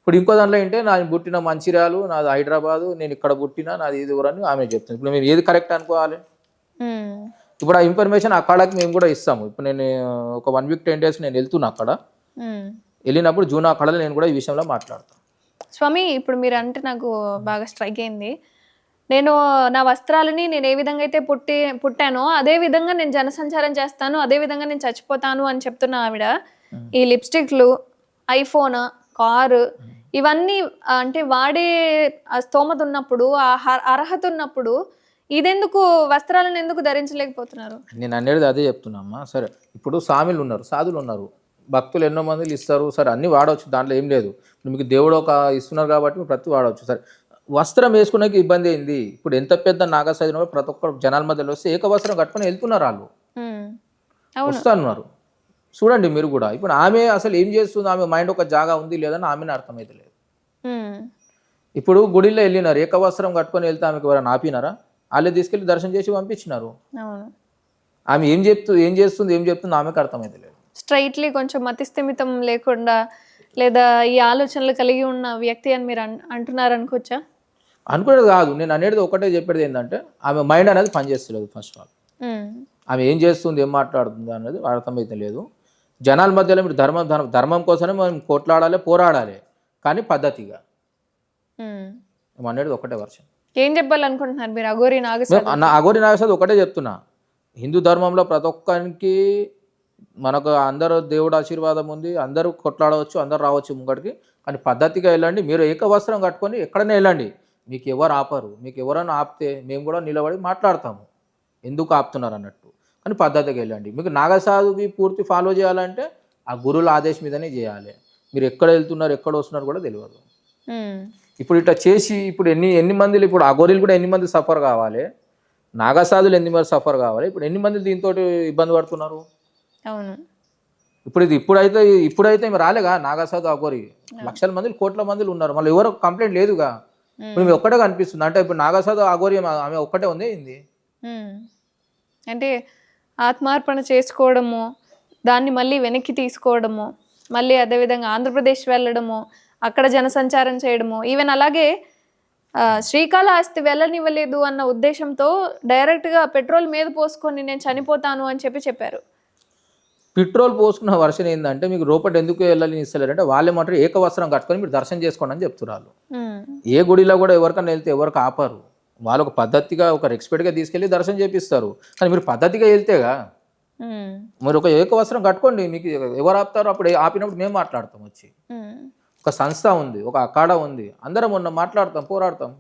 ఇప్పుడు ఇంకో దాంట్లో ఏంటంటే నాది పుట్టిన మంచిర్యాలు, నాది హైదరాబాదు, నేను ఇక్కడ పుట్టిన, నాది ఇది ఊరని ఆమె చెప్తుంది. ఇప్పుడు మేము ఏది కరెక్ట్ అనుకోవాలి? ఇప్పుడు ఆ ఇన్ఫర్మేషన్ అక్కడికి మేము కూడా ఇస్తాము. ఇప్పుడు నేను ఒక 1 వీక్ 10 డేస్ నేను వెళ్తున్నా అక్కడ, వెళ్ళినప్పుడు జూన్ అక్కడలో నేను కూడా ఈ విషయంలో మాట్లాడతాను. స్వామి, ఇప్పుడు మీరు అంటే నాకు బాగా స్ట్రైక్ అయింది. నేను నా వస్త్రాలని నేను ఏ విధంగా అయితే పుట్టానో అదే విధంగా నేను జనసంచారం చేస్తాను, అదే విధంగా నేను చచ్చిపోతాను అని చెప్తున్న ఆవిడ ఈ లిప్స్టిక్లు, ఐఫోన్, కారు ఇవన్నీ అంటే వాడే స్తోమత ఉన్నప్పుడు, అర్హత ఉన్నప్పుడు ఇదెందుకు వస్త్రాలను ఎందుకు ధరించలేకపోతున్నారు? నేను అనేది అదే చెప్తున్నామ్మా. సరే, ఇప్పుడు సామిలు ఉన్నారు, సాధులు ఉన్నారు, భక్తులు ఎన్నో మంది ఇస్తారు. సరే, అన్నీ వాడవచ్చు, దాంట్లో ఏం లేదు. ఇప్పుడు మీకు దేవుడు ఒక ఇస్తున్నారు కాబట్టి మీరు ప్రతి వాడవచ్చు. సరే, వస్త్రం వేసుకునేకి ఇబ్బంది అయింది. ఇప్పుడు ఎంత పెద్ద నాగసాధన ప్రతి ఒక్క జనాల మధ్యలో వస్తే ఏక వస్త్రం కట్టుకొని వెళ్తున్నారు, వాళ్ళు వస్తున్నారు. చూడండి మీరు కూడా. ఇప్పుడు ఆమె అసలు ఏం చేస్తుంది, ఆమె మైండ్ ఒక జాగా ఉంది లేదని ఆమెను అర్థమైతే లేదు. ఇప్పుడు గుడిలో వెళ్ళినారు, ఏక వస్త్రం కట్టుకొని వెళ్తే ఆమెకు ఎవరైనా ఆపినారా? వాళ్ళే తీసుకెళ్ళి దర్శనం చేసి పంపించినారు. ఆమె ఏం చెప్తుంది ఆమెకు అర్థమైతే లేదు. స్ట్రైట్లీ కొంచెం మతిస్థిమితం లేకుండా లేదా ఈ ఆలోచనలు కలిగి ఉన్న వ్యక్తి అని మీరు అంటున్నారు అనుకోవచ్చా? అనుకునేది కాదు, నేను అనేది ఒకటే చెప్పేది ఏంటంటే ఆమె మైండ్ అనేది పనిచేస్తలేదు. ఫస్ట్ ఆఫ్ ఆల్ ఆమె ఏం చేస్తుంది, ఏం మాట్లాడుతుంది అనేది అర్థమైతే లేదు. జనాల మధ్యలో మీరు ధర్మం కోసమే మనం కొట్లాడాలి, పోరాడాలి, కానీ పద్ధతిగా. అనేది ఒకటే వర్షం. ఏం చెప్పాలనుకుంటున్నారు మీరు? అఘోరి నాగసాధు ఒకటే చెప్తున్నా, హిందూ ధర్మంలో ప్రతి ఒక్కరికి మనకు అందరూ దేవుడు ఆశీర్వాదం ఉంది, అందరూ కొట్లాడవచ్చు, అందరూ రావచ్చు ముంగడికి, కానీ పద్ధతిగా వెళ్ళండి. మీరు ఏక వస్త్రం కట్టుకొని ఎక్కడైనా వెళ్ళండి, మీకు ఎవరు ఆపరు. మీకు ఎవరైనా ఆపితే మేము కూడా నిలబడి మాట్లాడతాము ఎందుకు ఆపుతున్నారు అన్నట్టు, కానీ పద్ధతిగా వెళ్ళండి. మీకు నాగసాధుకి పూర్తి ఫాలో చేయాలంటే ఆ గురువుల ఆదేశం మీదనే చేయాలి. మీరు ఎక్కడ వెళ్తున్నారు, ఎక్కడ వస్తున్నారు కూడా తెలియదు. ఇప్పుడు ఇట్లా చేసి ఇప్పుడు ఎన్ని మందిలు, ఇప్పుడు అఘోరీలు కూడా ఎన్ని మంది సఫర్ కావాలి, నాగసాధులు ఎన్ని మంది సఫర్ కావాలి, ఇప్పుడు ఎన్ని మంది దీంతో ఇబ్బంది పడుతున్నారు. అవును. ఇప్పుడు ఇప్పుడైతే మీరు రాలేగా నాగసాధు అఘోరి, లక్షల మందిలు కోట్ల మందిలు ఉన్నారు, మళ్ళీ ఎవరు కంప్లైంట్ లేదుగా. ఇప్పుడు మీకు ఒక్కటే కనిపిస్తుంది అంటే ఇప్పుడు నాగసాధు అఘోరి ఆమె ఒక్కటే ఉంది ఏంది అంటే ఆత్మార్పణ చేసుకోవడము, దాన్ని మళ్ళీ వెనక్కి తీసుకోవడము, మళ్ళీ అదేవిధంగా ఆంధ్రప్రదేశ్ వెళ్ళడము, అక్కడ జనసంచారం చేయడము, ఈవెన్ అలాగే శ్రీకాళహస్తి వెళ్ళనివ్వలేదు అన్న ఉద్దేశంతో డైరెక్ట్గా పెట్రోల్ మీద పోసుకొని నేను చనిపోతాను అని చెప్పారు. పెట్రోల్ పోసుకున్న వర్షన్ ఏంటంటే మీకు లోపల ఎందుకు వెళ్ళాలని ఇస్తలేరంటే వాళ్ళే మాత్రం ఏక వస్త్రం కట్టుకొని మీరు దర్శనం చేసుకోండి అని చెప్తున్నారు. ఏ గుడిలో కూడా ఎవరికైనా వెళ్తే ఎవరికి ఆపరు, వాళ్ళు ఒక పద్ధతిగా ఒక రెస్పెక్ట్గా తీసుకెళ్ళి దర్శనం చేపిస్తారు. కానీ మీరు పద్ధతిగా వెళ్తేగా మీరు ఒక ఏక వస్త్రం కట్టుకోండి, మీకు ఎవరు ఆపుతారో అప్పుడు ఆపినప్పుడు మేము మాట్లాడతాం. వచ్చి ఒక సంస్థ ఉంది, ఒక అఖాడా ఉంది, అందరం మాట్లాడతాం, పోరాడతాం.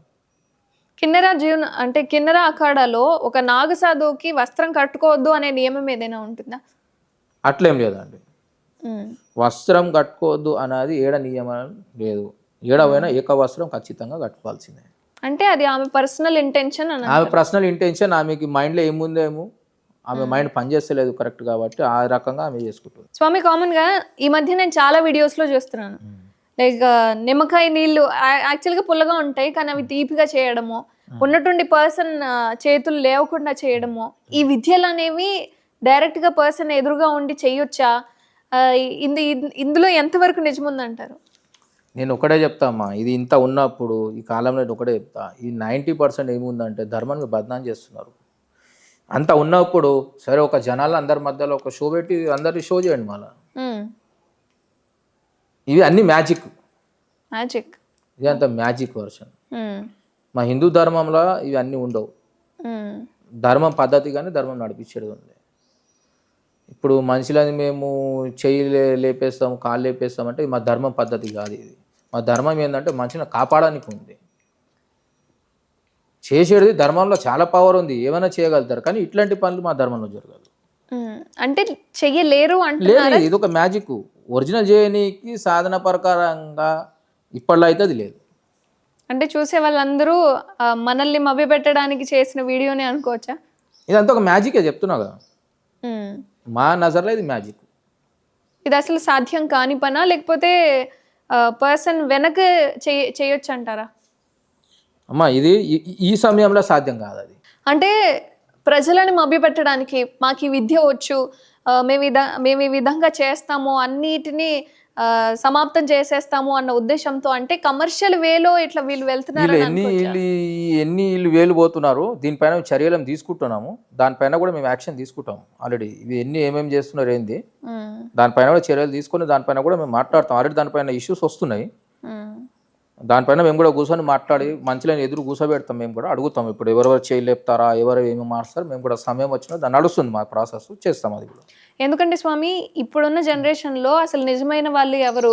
కిన్నెర అఖాడాలో ఒక నాగసాధువుకి వస్త్రం కట్టుకోవద్దు అనే నియమం ఏదైనా ఉంటుందా? అట్లేం లేదండి, వస్త్రం కట్టుకోవద్దు అనేది ఏడ నియమం లేదు. ఏడవైనా ఏక వస్త్రం ఖచ్చితంగా కట్టుకోవాల్సిందే. అంటే అది ఆమె పర్సనల్ ఇంటెన్షన్. ఆమె పర్సనల్ ఇంటెన్షన్, ఆమెకి మైండ్లో ఏముందేమో, ఆమె మైండ్ పనిచేస్తలేదు కరెక్ట్ కాబట్టి ఆ రకంగా ఆమె చేసుకుంటుంది. స్వామి, కామన్గా ఈ మధ్య నేను చాలా వీడియోస్లో చూస్తున్నాను, లైక్ నిమ్మకాయ నీళ్ళు యాక్చువల్గా పుల్లగా ఉంటాయి కానీ అవి తీపిగా చేయడము, ఉన్నటువంటి పర్సన్ చేతులు లేవకుండా చేయడము, ఈ విద్యలు అనేవి డైరెక్ట్గా పర్సన్ ఎదురుగా ఉండి చేయొచ్చా? ఇందులో ఎంతవరకు నిజముందంటారు? నేను ఒకటే చెప్తామ్మా, ఇది ఇంత ఉన్నప్పుడు ఈ కాలంలో ఒకటే చెప్తా, ఈ 90% ఏముందంటే ధర్మాన్ని బదనాం చేస్తున్నారు. అంత ఉన్నప్పుడు సరే ఒక జనాలు అందరి మధ్యలో ఒక షో పెట్టి అందరినీ షో చేయండి. మళ్ళీ ఇవి అన్ని మ్యాజిక్, ఇది అంత మ్యాజిక్ వర్షన్. మా హిందూ ధర్మంలో ఇవి అన్నీ ఉండవు. ధర్మం పద్ధతిగానే ధర్మం నడిపించేది ఉంది. ఇప్పుడు మనుషులని మేము చెయ్యి లేపేస్తాం, కాళ్ళు లేపేస్తాం అంటే మా ధర్మం పద్ధతి కాదు. ఇది మా ధర్మం ఏంటంటే మనిషిని కాపాడడానికి ఉంది. చేసేది ధర్మంలో చాలా పవర్ ఉంది, ఏమైనా చేయగలుగుతారు, కానీ ఇట్లాంటి పనులు మా ధర్మంలో జరగదు. అంటే చెయ్యలేరు అంటే ఇది ఒక మ్యాజిక్. ఒరిజినల్ చేయనీకి సాధన ప్రకారంగా ఇప్పట్లో అయితే అది లేదు. అంటే చూసే వాళ్ళందరూ మనల్ని మభ్యపెట్టడానికి చేసిన వీడియోని అనుకోవచ్చా? ఇదంతా ఒక మ్యాజికే చెప్తున్నా కదా, ఉమ్. మా నజర్లో ఇది మ్యాజిక్. ఇది అసలు సాధ్యం కాని పనా, లేకపోతే పర్సన్ వెనక చేయొచ్చు అంటారా? అమ్మా ఇది ఈ సమయంలో సాధ్యం కాదు అది. అంటే ప్రజలను మభ్యపెట్టడానికి మాకు ఈ విద్య వచ్చు, మేము ఈ విధంగా చేస్తాము, అన్నిటినీ సమాప్తం చేసేస్తాము అన్న ఉద్దేశంతో, అంటే కమర్షియల్ వేలో ఇట్లా వీళ్ళు వెళ్తున్నారు. ఎన్ని వేలు పోతున్నారు, దీనిపైన చర్యలు తీసుకుంటున్నాము, దానిపైన కూడా మేము యాక్షన్ తీసుకుంటాము ఆల్రెడీ. ఇవి ఏమేమి చేస్తున్నారు ఏంది, దానిపైన కూడా చర్యలు తీసుకొని దానిపైన కూడా మేము మాట్లాడతాం. ఆల్రెడీ దానిపైన ఇష్యూస్ వస్తున్నాయి, దానిపైన మేము కూడా కూర్చొని మాట్లాడి మంచిలో ఎదురు కూర్చోబెడతాం. మేము కూడా అడుగుతాం ఇప్పుడు ఎవరెవరు చేయలేపుతారా, ఎవరు ఏమి మారుస్తారు, మేము కూడా సమయం వచ్చినా దాన్ని నడుస్తుంది మా ప్రాసెస్, చేస్తాం అది కూడా. ఎందుకంటే స్వామి ఇప్పుడున్న జనరేషన్లో అసలు నిజమైన వాళ్ళు ఎవరు,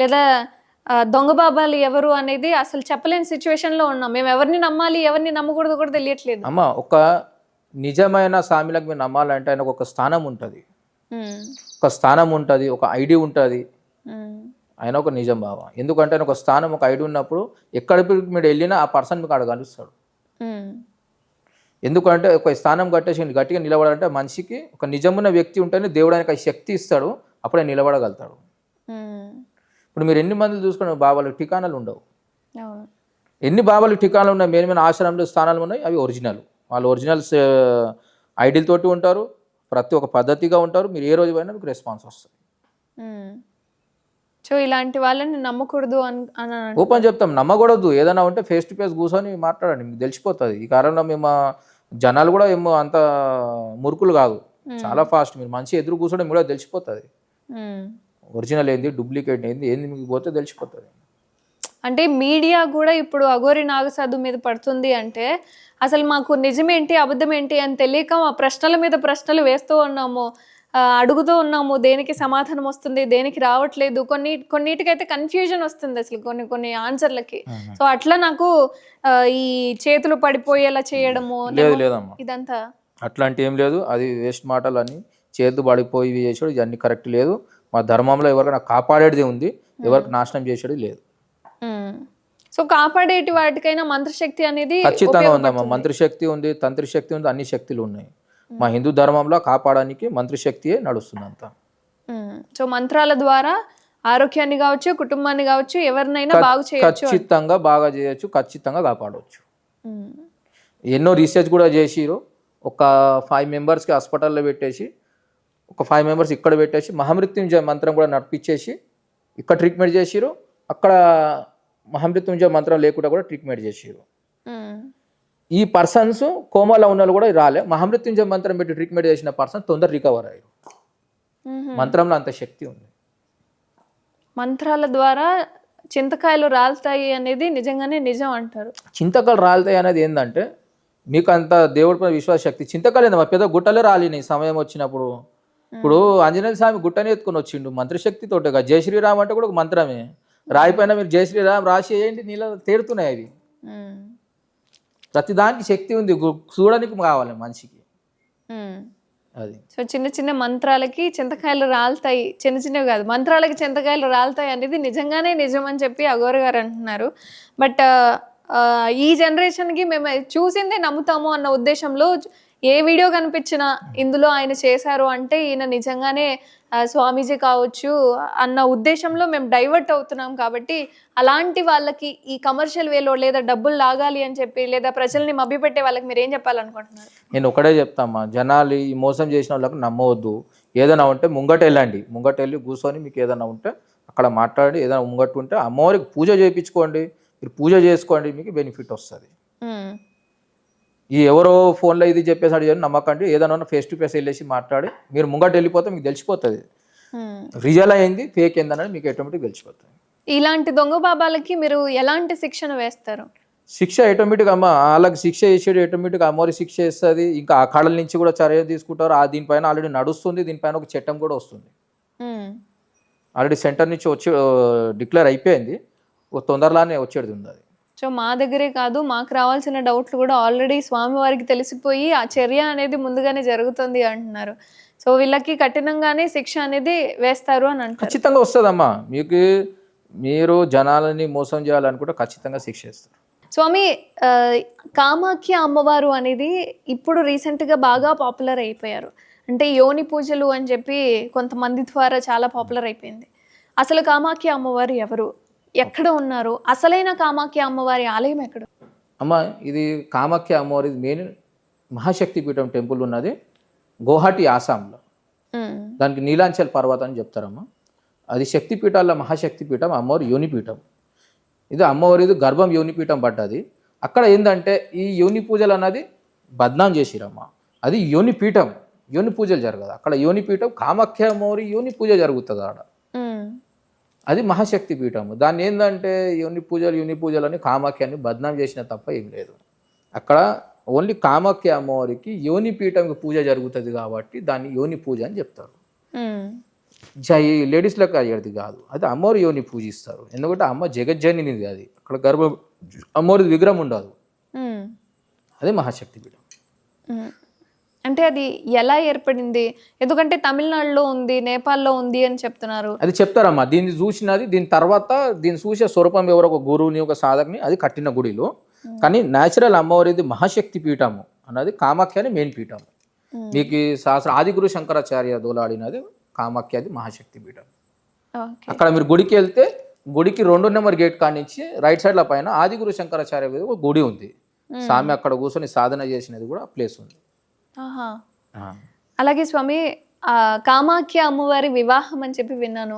లేదా దొంగ బాబాలు ఎవరు అనేది అసలు చెప్పలేని సిచ్యువేషన్లో ఉన్నాం. మేము ఎవరిని నమ్మాలి, ఎవరిని నమ్మకూడదు కూడా తెలియట్లేదు. అమ్మ ఒక నిజమైన సామిలకు మీరు నమ్మాలంటే ఆయనకు ఒక స్థానం ఉంటుంది, ఒక స్థానం ఉంటుంది, ఒక ఐడి ఉంటుంది. ఆయన ఒక నిజం బాబా. ఎందుకంటే ఆయన ఒక స్థానం, ఒక ఐడి ఉన్నప్పుడు ఎక్కడికి మీరు వెళ్ళినా ఆ పర్సన్ మీకు అక్కడ కలుస్తాడు. ఎందుకంటే ఒక స్థానం కట్టేసి గట్టిగా నిలబడాలంటే మనిషికి ఒక నిజమున్న వ్యక్తి ఉంటేనే దేవుడు ఆయనకు ఆ శక్తి ఇస్తాడు, అప్పుడే నిలబడగలుగుతాడు. ఇప్పుడు మీరు ఎన్ని మంది చూసుకున్న బాబాలు ఠికానాలు ఉండవు, ఎన్ని బాబాలు ఠికానాలు ఉన్నాయి, మెయిన్ ఆశ్రమంలో స్థానాలు ఉన్నాయి, అవి ఒరిజినల్. వాళ్ళు ఒరిజినల్స్ ఐడియలతోటి ఉంటారు, ప్రతి ఒక్క పద్ధతిగా ఉంటారు. మీరు ఏ రోజు పోయినా మీకు రెస్పాన్స్ వస్తుంది. సో ఇలాంటి వాళ్ళని నమ్మకూడదు అని ఓపెన్ చెప్తాం, నమ్మకూడదు. ఏదైనా ఉంటే ఫేస్ టు ఫేస్ కూర్చొని మాట్లాడండి, మీకు తెలిసిపోతుంది. ఈ కారణంలో మేము జనాలు కూడా ఏమో అంత మురుకులు కాదు, చాలా ఫాస్ట్. మీరు మంచి ఎదురు కూర్చోడం కూడా తెలిసిపోతుంది, ఒరిజినల్ ఏంది డూప్లికేట్ ఏంది మీకు పోతే తెలిసిపోతుంది. అంటే మీడియా కూడా ఇప్పుడు అఘోరి నాగసాధు మీద పడుతుంది అంటే అసలు మాకు నిజమేంటి అబద్ధం ఏంటి అని తెలియక మా ప్రశ్నల మీద ప్రశ్నలు వేస్తూ ఉన్నాము, అడుగుతూ ఉన్నాము, దేనికి సమాధానం వస్తుంది, దేనికి రావట్లేదు. కొన్నిటికైతే కన్ఫ్యూజన్ వస్తుంది అసలు కొన్ని ఆన్సర్లకి. సో అట్లా నాకు ఈ చేతులు పడిపోయేలా చేయడము లేదమ్మా, ఇదంతా అట్లాంటి ఏం లేదు. అది వేస్ట్ మాటలు అని చేతులు పడిపోయి చేసాడు, ఇది అన్ని కరెక్ట్ లేదు. మా ధర్మంలో ఎవరికైనా కాపాడేది ఉంది, ఎవరికి నాశనం చేసేది లేదు. సో కాపాడేటి వాటికైనా మంత్రశక్తి అనేది ఖచ్చితంగా ఉందమ్మా. మంత్రశక్తి ఉంది, తంత్రశక్తి ఉంది, అన్ని శక్తులు ఉన్నాయి. మా హిందూ ధర్మంలో కాపాడడానికి మంత్రశక్తియే నడుస్తుంది అంతా. సో మంత్రాల ద్వారా ఆరోగ్యాన్ని కావచ్చు, కుటుంబాన్ని కావచ్చు, ఎవరినైనా బాగు చేయొచ్చు, ఖచ్చితంగా బాగా చేయొచ్చు, ఖచ్చితంగా కాపాడవచ్చు. ఎన్నో రీసెర్చ్ కూడా చేసిరు. ఒక 5 మెంబర్స్కి హాస్పిటల్లో పెట్టేసి, ఒక 5 మెంబర్స్ ఇక్కడ పెట్టేసి మహామృత్యుంజయ మంత్రం కూడా నడిపించేసి ఇక్కడ ట్రీట్మెంట్ చేసిరు, అక్కడ మహామృత్యుంజయ మంత్రం లేకుండా కూడా ట్రీట్మెంట్ చేసిరు. ఈ పర్సన్స్ కోమాలో ఉన్న వాళ్ళు కూడా రాలే, మహామృత్యుంజయ మంత్రం పెట్టి ట్రీట్మెంట్ చేసిన పర్సన్ తొందర రికవర్ అయ్యారు. మంత్రంలో అంత శక్తి ఉంది. మంత్రాల ద్వారా చింతకాయలు రాలుతాయి అనేది నిజంగానే నిజం అంటారు. చింతకాయలు రాలుతాయి అనేది ఏంటంటే మీకు అంత దేవుడి పైన విశ్వాస శక్తి. చింతకాయలు ఏందమ్మా, పెద్ద గుట్టలే రాలినాయి సమయం వచ్చినప్పుడు. ఇప్పుడు ఆంజనేయ స్వామి గుట్టనే ఎత్తుకొని వచ్చిండు మంత్రశక్తితోటి. జై శ్రీరామ్ అంటే కూడా ఒక మంత్రమే. రాయి పైన మీరు జై శ్రీరామ్ రాసి వేయండి, నీళ్ళ తేరుతున్నాయి అవి. ప్రతి దానికి శక్తి ఉంది, చూడడానికి కావాలి మనిషికి అది. సో చిన్న చిన్న మంత్రాలకి చింతకాయలు రాలుతాయి, చిన్న చిన్నవి కాదు, మంత్రాలకి చింతకాయలు రాలుతాయి అనేది నిజంగానే నిజం అని చెప్పి అఘోరి గారు అంటున్నారు. బట్ ఈ జనరేషన్కి మేము చూసిందే నమ్ముతాము అన్న ఉద్దేశంలో ఏ వీడియో కనిపించినా ఇందులో ఆయన చేశారు అంటే ఈయన నిజంగానే స్వామీజీ కావచ్చు అన్న ఉద్దేశంలో మేము డైవర్ట్ అవుతున్నాం. కాబట్టి అలాంటి వాళ్ళకి ఈ కమర్షియల్ వేలో లేదా డబ్బులు లాగాలి అని చెప్పి లేదా ప్రజల్ని మభ్యపెట్టే వాళ్ళకి మీరు ఏం చెప్పాలనుకుంటున్నారు? నేను ఒకటే చెప్తామా, జనాలు ఈ మోసం చేసిన వాళ్ళకి నమ్మవద్దు. ఏదైనా ఉంటే ముంగట వెళ్ళండి, ముంగట వెళ్ళి కూర్చొని మీకు ఏదైనా ఉంటే అక్కడ మాట్లాడి, ఏదైనా ముంగట్టు ఉంటే అమ్మవారికి పూజ చేయించుకోండి, మీరు పూజ చేసుకోండి, మీకు బెనిఫిట్ వస్తుంది. ఈ ఎవరో ఫోన్లో ఇది చెప్పేసాడు అని నమ్మకండి. ఏదైనా ఫేస్ టు ఫేస్ వెళ్ళేసి మాట్లాడి మీరు ముంగట వెళ్ళిపోతే మీకు తెలిసిపోతుంది రియల్ అయింది ఫేక్ ఏందన్నది, మీకు ఆటోమేటిక్ తెలిసిపోతుంది. ఇలాంటి దొంగ బాబాలకి మీరు ఎలాంటి శిక్షణ వేస్తారు? శిక్ష ఆటోమేటిక్ అమ్మ, వాళ్ళకి శిక్ష వేసేది ఆటోమేటిక్ అమ్మవారి శిక్ష వేస్తుంది. ఇంకా ఆ కాడల నుంచి కూడా చర్య తీసుకుంటారు. దీనిపైన ఆల్రెడీ నడుస్తుంది, దీనిపైన ఒక చట్టం కూడా వస్తుంది. ఆల్రెడీ సెంటర్ నుంచి వచ్చి డిక్లేర్ అయిపోయింది, తొందరలోనే వచ్చేది ఉంది అది. సో మా దగ్గరే కాదు, మాకు రావాల్సిన డౌట్లు కూడా ఆల్రెడీ స్వామివారికి తెలిసిపోయి ఆ చర్య అనేది ముందుగానే జరుగుతుంది అంటున్నారు. సో వీళ్ళకి కఠినంగానే శిక్ష అనేది వేస్తారు అని అంటారు. ఖచ్చితంగా వస్తుందమ్మా. మీకు మీరు జనాలని మోసం చేయాలనుకుంటే ఖచ్చితంగా శిక్ష ఇస్తారు. స్వామి, కామాఖ్య అమ్మవారు అనేది ఇప్పుడు రీసెంట్గా బాగా పాపులర్ అయిపోయారు. అంటే యోని పూజలు అని చెప్పి కొంతమంది ద్వారా చాలా పాపులర్ అయిపోయింది. అసలు కామాఖ్య అమ్మవారు ఎవరు, ఎక్కడ ఉన్నారు, అసలైన కామాఖ్య అమ్మవారి ఆలయం ఎక్కడ? అమ్మ, ఇది కామాఖ్య అమ్మవారి మెయిన్ మహాశక్తి పీఠం టెంపుల్ ఉన్నది గౌహటి, ఆసాంలో. దానికి నీలాంచల్ పర్వతం అని చెప్తారమ్మా. అది శక్తిపీఠాల్లో మహాశక్తి పీఠం, అమ్మవారి యోనిపీఠం. ఇది అమ్మవారిది గర్భం యోనిపీఠం పడ్డది. అక్కడ ఏంటంటే ఈ యోని పూజలు అన్నది బద్నాం చేసిరమ్మ. అది యోనిపీఠం, యోని పూజలు జరగదు అక్కడ. యోనిపీఠం కామాఖ్య అమ్మవారి యోని పూజ జరుగుతుంది ఆడ. అది మహాశక్తి పీఠము. దాన్ని ఏంటంటే యోని పూజలు అని కామాఖ్యాన్ని బద్నాం చేసిన తప్ప ఏం లేదు. అక్కడ ఓన్లీ కామాఖ్య అమ్మవారికి యోని పీఠంకి పూజ జరుగుతుంది కాబట్టి దాన్ని యోని పూజ అని చెప్తారు. లేడీస్లకు అయ్యేది కాదు, అది అమ్మవారి యోని పూజిస్తారు. ఎందుకంటే అమ్మ జగజ్జనినిది, అది అక్కడ అమ్మవారి విగ్రహం ఉండదు. అది మహాశక్తి పీఠం. అంటే అది ఎలా ఏర్పడింది? ఎందుకంటే తమిళనాడులో ఉంది, నేపాల్లో ఉంది అని చెప్తున్నారు. అది చెప్తారమ్మా. దీన్ని చూసినది, దీని తర్వాత దీన్ని చూసే స్వరూపం ఎవరో ఒక గురువుని, ఒక సాధకుని, అది కట్టిన గుడిలో. కానీ న్యాచురల్ అమ్మవారిది మహాశక్తి పీఠము అన్నది కామాఖ్య అని మెయిన్ పీఠం. మీకు శాస్త్ర ఆదిగురు శంకరాచార్య దోలాడినది కామాఖ్య, అది మహాశక్తి పీఠం. అక్కడ మీరు గుడికి వెళ్తే గుడికి 2 నెంబర్ గేట్ కానించి రైట్ సైడ్ల పైన ఆదిగురు శంకరాచార్య ఒక గుడి ఉంది. స్వామి అక్కడ కూర్చొని సాధన చేసినది కూడా ప్లేస్ ఉంది. అలాగే స్వామి, కామాఖ్య అమ్మవారి వివాహం అని చెప్పి విన్నాను.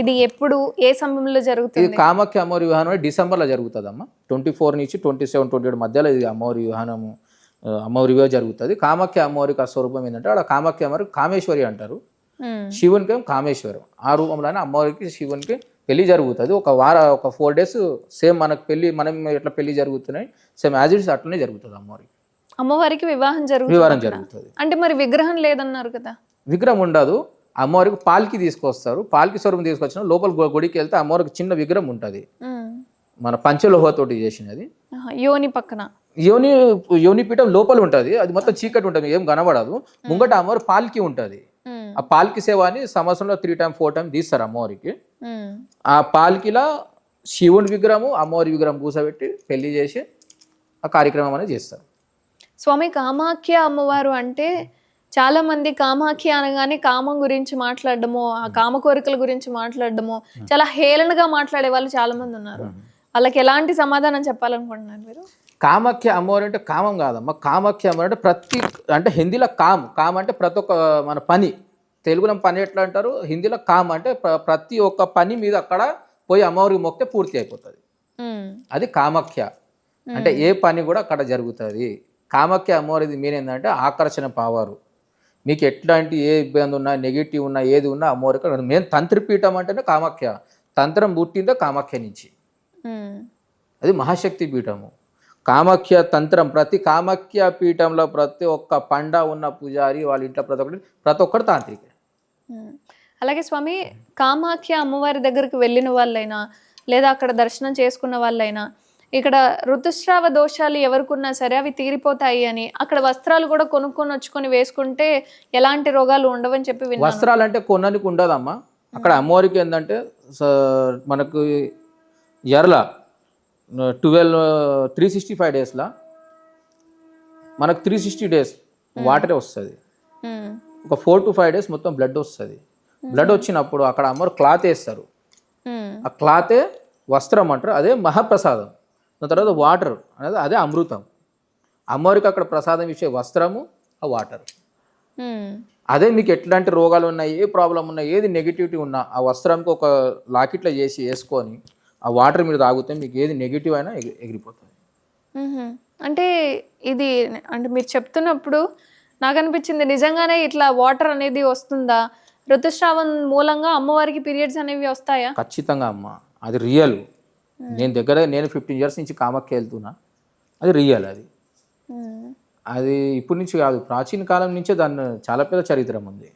ఇది ఎప్పుడు, ఏ సమయంలో జరుగుతుంది? ఇది కామాఖ్య అమ్మవారి వివాహం డిసెంబర్లో జరుగుతుంది అమ్మ. 24 నుంచి 27, 28 మధ్యలో ఇది అమ్మవారి వివాహము, అమ్మవారి వివాహం జరుగుతుంది. కామాఖ్య అమ్మవారికి ఆ స్వరూపం ఏంటంటే అక్కడ కామాఖ్య అమ్మవారికి కామేశ్వరి అంటారు, శివునికి కామేశ్వరం. ఆ రూపంలోనే అమ్మవారికి శివునికి పెళ్లి జరుగుతుంది. ఒక 4 days సేమ్ మనకు పెళ్లి, మనం ఎట్లా పెళ్లి జరుగుతున్నాయి సేమ్ యాజ్ ఇట్ అట్లనే జరుగుతుంది అమ్మవారికి వివాహం జరుగుతుంది. అంటే మరి విగ్రహం లేదన్నారు కదా? విగ్రహం ఉండదు. అమ్మవారికి పాల్కి తీసుకొస్తారు. పాల్కి స్వరూపం తీసుకొచ్చిన లోపల గుడికి వెళ్తే అమ్మవారికి చిన్న విగ్రహం ఉంటుంది, మన పంచలోహతోటి చేసినది. యోని పక్కన యోనిపీఠం లోపల ఉంటుంది. అది మొత్తం చీకటి ఉంటుంది, ఏం కనబడదు. ముంగట అమ్మవారి పాల్కి ఉంటుంది. ఆ పాల్కి సేవ అని సంవత్సరంలో 3 times 4 times తీస్తారు అమ్మవారికి. ఆ పాల్కిలా శివుని విగ్రహము, అమ్మవారి విగ్రహం కూర్చోబెట్టి పెళ్లి చేసి ఆ కార్యక్రమం అనేది చేస్తారు. స్వామి, కామాఖ్య అమ్మవారు అంటే చాలా మంది కామాఖ్య అనగానే కామం గురించి మాట్లాడడము, ఆ కామ కోరికల గురించి మాట్లాడడము, చాలా హేళనగా మాట్లాడే వాళ్ళు చాలా మంది ఉన్నారు. వాళ్ళకి ఎలాంటి సమాధానం చెప్పాలనుకుంటున్నారు మీరు? కామాఖ్య అమ్మవారు అంటే కామం కాదమ్మా. కామాఖ్య అమ్మవారు అంటే అంటే హిందీలో కామ్ అంటే ప్రతి ఒక్క మన పని, తెలుగులో పని ఎట్లా అంటారు, హిందీలో కామ్ అంటే ప్రతి ఒక్క పని మీద అక్కడ పోయి అమ్మవారికి మొక్కితే పూర్తి అయిపోతుంది. అది కామాఖ్య అంటే ఏ పని కూడా అక్కడ జరుగుతుంది. కామాఖ్య అమ్మవారిది మీన్ ఏంటంటే ఆకర్షణ పావారు. మీకు ఎట్లాంటి ఏ ఇబ్బంది ఉన్నా, నెగిటివ్ ఉన్నా, ఏది ఉన్నా అమ్మవారికి మెయిన్. తంత్రపీఠం అంటేనే కామాఖ్య, తంత్రం పుట్టిందో కామాఖ్య నుంచి. అది మహాశక్తి పీఠము. కామాఖ్య తంత్రం, ప్రతి కామాఖ్య పీఠంలో ప్రతి ఒక్క పండ ఉన్న పూజారి వాళ్ళ ఇంట్లో ప్రతి ఒక్కరు తాంత్రికే. అలాగే స్వామి, కామాఖ్య అమ్మవారి దగ్గరికి వెళ్ళిన వాళ్ళైనా లేదా అక్కడ దర్శనం చేసుకున్న వాళ్ళైనా ఇక్కడ ఋతుస్రావ దోషాలు ఎవరికున్నా సరే అవి తీరిపోతాయి అని, అక్కడ వస్త్రాలు కూడా కొనుక్కొని వచ్చుకొని వేసుకుంటే ఎలాంటి రోగాలు ఉండవని చెప్పి విన్నాను. వస్త్రాలు అంటే కొనడానికి ఉండదమ్మా. అక్కడ అమ్మవారికి ఏంటంటే మనకు ఎర్ల 365 daysలో మనకు 360 days వాటరే వస్తుంది. ఒక 4 to 5 days మొత్తం బ్లడ్ వస్తుంది. బ్లడ్ వచ్చినప్పుడు అక్కడ అమ్మవారు క్లాత్ వేస్తారు. ఆ క్లాతే వస్త్రం అంటారు, అదే మహాప్రసాదం. దాని తర్వాత వాటర్ అనేది అదే అమృతం. అమ్మవారికి అక్కడ ప్రసాదం ఇచ్చే వస్త్రము, ఆ వాటర్. అదే మీకు ఎట్లాంటి రోగాలు ఉన్నా, ఏ ప్రాబ్లం ఉన్నా, ఏది నెగిటివిటీ ఉన్నా ఆ వస్త్రంకి ఒక లాకెట్లో చేసి వేసుకొని ఆ వాటర్ మీరు తాగితే మీకు ఏది నెగిటివ్ అయినా ఎగిరిపోతుంది. అంటే ఇది అంటే మీరు చెప్తున్నప్పుడు నాకు అనిపించింది, నిజంగానే ఇట్లా వాటర్ అనేది వస్తుందా? ఋతుస్రావం మూలంగా అమ్మవారికి పీరియడ్స్ అనేవి వస్తాయా? ఖచ్చితంగా అమ్మ, అది రియల్. నేను 15 years నుంచి కామాఖ్య వెళ్తున్నా, అది రియల్. అది ఇప్పటి నుంచి కాదు, ప్రాచీన కాలం నుంచే దాన్ని చాలా పెద్ద చరిత్ర ఉంది,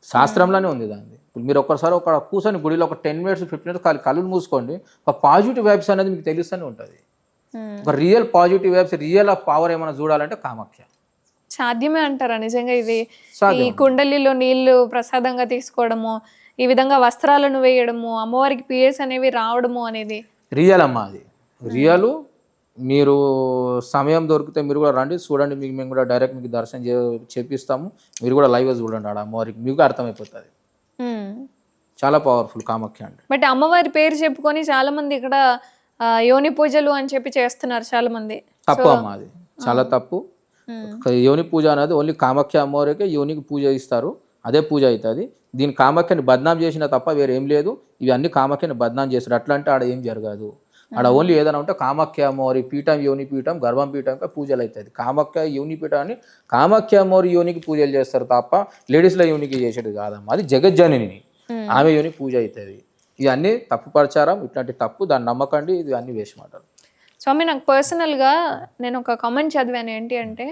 శాస్త్రంలోనే ఉంది దాన్ని. మీరు ఒక్కసారి ఒక కూర్చొని గుడిలో ఒక 10 minutes 15 minutes కళ్ళు మూసుకోండి, ఒక పాజిటివ్ వైబ్స్ అనేది మీకు తెలుస్తూనే ఉంటుంది. ఒక real positive vibes, real of power ఏమైనా చూడాలంటే కామాఖ్య. సాధ్యమే అంటారా నిజంగా ఇది? ఈ కుండలిలో నీళ్లు ప్రసాదంగా తీసుకోవడము, ఈ విధంగా వస్త్రాలను వేయడము, అమ్మవారికి పీరియడ్స్ అనేవి రావడము అనేది? రియల్ అమ్మా, అది రియల్. మీరు సమయం దొరికితే మీరు కూడా రండి, చూడండి. మీకు మేము కూడా డైరెక్ట్ మీకు దర్శనం చేపిస్తాము. మీరు కూడా లైవ్గా చూడండి, ఆడ అమ్మవారికి మీకు అర్థమైపోతుంది. చాలా పవర్ఫుల్ కామాఖ్య అంటే. బట్ అమ్మవారి పేరు చెప్పుకొని చాలా మంది ఇక్కడ యోని పూజలు అని చెప్పి చేస్తున్నారు చాలా మంది. తప్పు అమ్మ, అది చాలా తప్పు. యోని పూజ అనేది ఓన్లీ కామాఖ్య అమ్మవారికే యోనికి పూజ ఇస్తారు, అదే పూజ అవుతుంది. దీని కామాఖ్యని బద్నాం చేసిన తప్ప వేరే ఏం లేదు. ఇవి అన్ని కామాఖ్యని బద్నాం చేస్తారు. అట్లా అంటే ఆడ ఏం జరగదు. ఆడ ఓన్లీ ఏదైనా ఉంటే కామాఖ్య అమ్మవారి పీఠం, యోని పీఠం, గర్భం పీఠంగా పూజలు అవుతుంది. కామాఖ్య యోని పీఠాన్ని కామాఖ్య అమ్మవారి యోనికి పూజలు చేస్తారు తప్ప లేడీస్ల యోనికి చేసేది కాదమ్మా. అది జగజ్జనని, ఆమె యోని పూజ అవుతుంది. ఇవన్నీ తప్పు ప్రచారం, ఇట్లాంటి తప్పు, దాన్ని నమ్మకండి. ఇది అన్ని వేసి మాటలు. స్వామి, నాకు పర్సనల్గా నేను ఒక కామెంట్ చదివాను. ఏంటి అంటే,